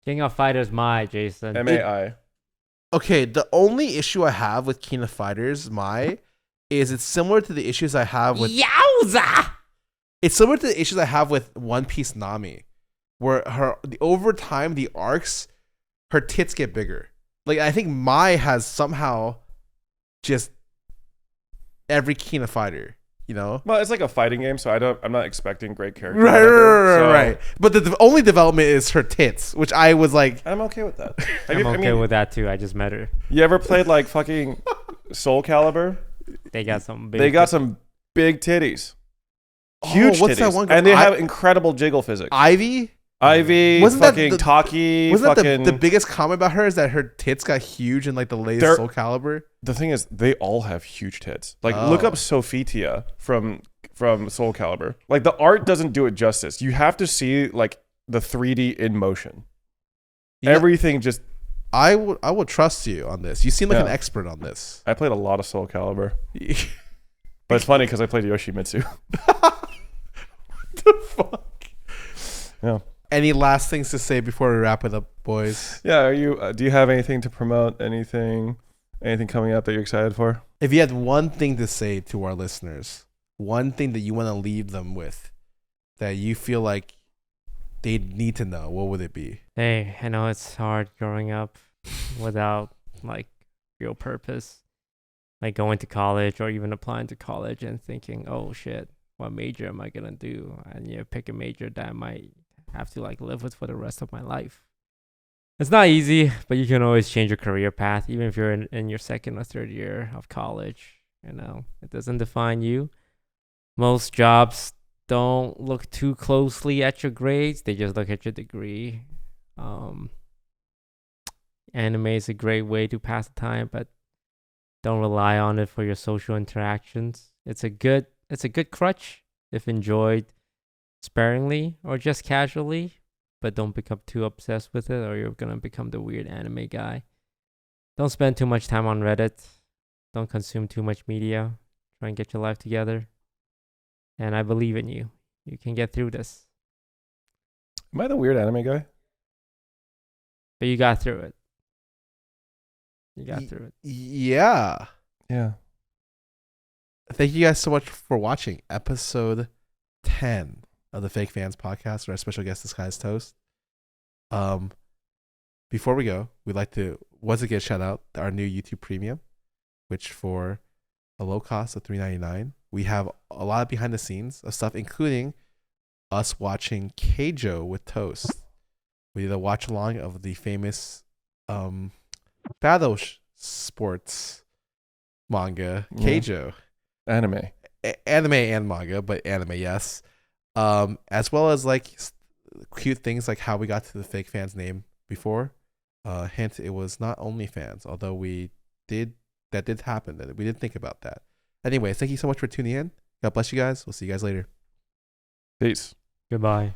King of Fighters, Jason. Mai. Okay, the only issue I have with King of Fighters, Mai, is it's similar to the issues I have with Yowza! It's similar to the issues I have with One Piece Nami, where over time the arcs, her tits get bigger. Like I think Mai has somehow just every King of Fighter, you know? Well, it's like a fighting game, so I'm not expecting great character. Right. But the only development is her tits, which I was like, I'm okay with that. I'm okay with that too. I just met her. You ever played like fucking Soul Calibur? They got some big. They got some big titties. Huge what's titties. that one girl? And they have incredible jiggle physics. Ivy. Wasn't fucking that Taki. Wasn't fucking, that the biggest comment about her is that her tits got huge in like the latest Soul Calibur? The thing is, they all have huge tits. Like, look up Sophitia from Soul Calibur. Like, the art doesn't do it justice. You have to see like the 3D in motion. Yeah. Everything just. I would trust you on this. You seem like an expert on this. I played a lot of Soul Calibur, but it's funny because I played Yoshimitsu. What the fuck? Yeah. Any last things to say before we wrap it up, boys? Yeah. Are you? Do you have anything to promote? Anything coming up that you're excited for? If you had one thing to say to our listeners, one thing that you want to leave them with, that you feel like they need to know, what would it be? Hey, I know it's hard growing up without like real purpose, like going to college or even applying to college and thinking, oh shit, what major am I gonna do? And pick a major that I might have to like live with for the rest of my life. It's not easy, but you can always change your career path, even if you're in your second or third year of college. It doesn't define you. Most jobs don't look too closely at your grades. They just look at your degree. Anime is a great way to pass the time, but don't rely on it for your social interactions. It's a good crutch if enjoyed sparingly or just casually, but don't become too obsessed with it or you're gonna become the weird anime guy. Don't spend too much time on Reddit. Don't consume too much media. Try and get your life together. And I believe in you. You can get through this. Am I the weird anime guy? But you got through it. Yeah. Yeah. Thank you guys so much for watching episode 10 of the Fake Fans podcast with our special guest, Disguised Toast. Before we go, we'd like to once again shout out our new YouTube Premium, which for a low cost of $3.99, we have a lot of behind the scenes of stuff, including us watching Keijo with Toast. We did a watch along of the famous battle sports manga Keijo. Anime. Anime and manga, but anime, yes. As well as like cute things like how we got to the Fake Fans name before. Hint, it was not OnlyFans, although that did happen. We did think about that. Anyway, thank you so much for tuning in. God bless you guys. We'll see you guys later. Peace. Goodbye.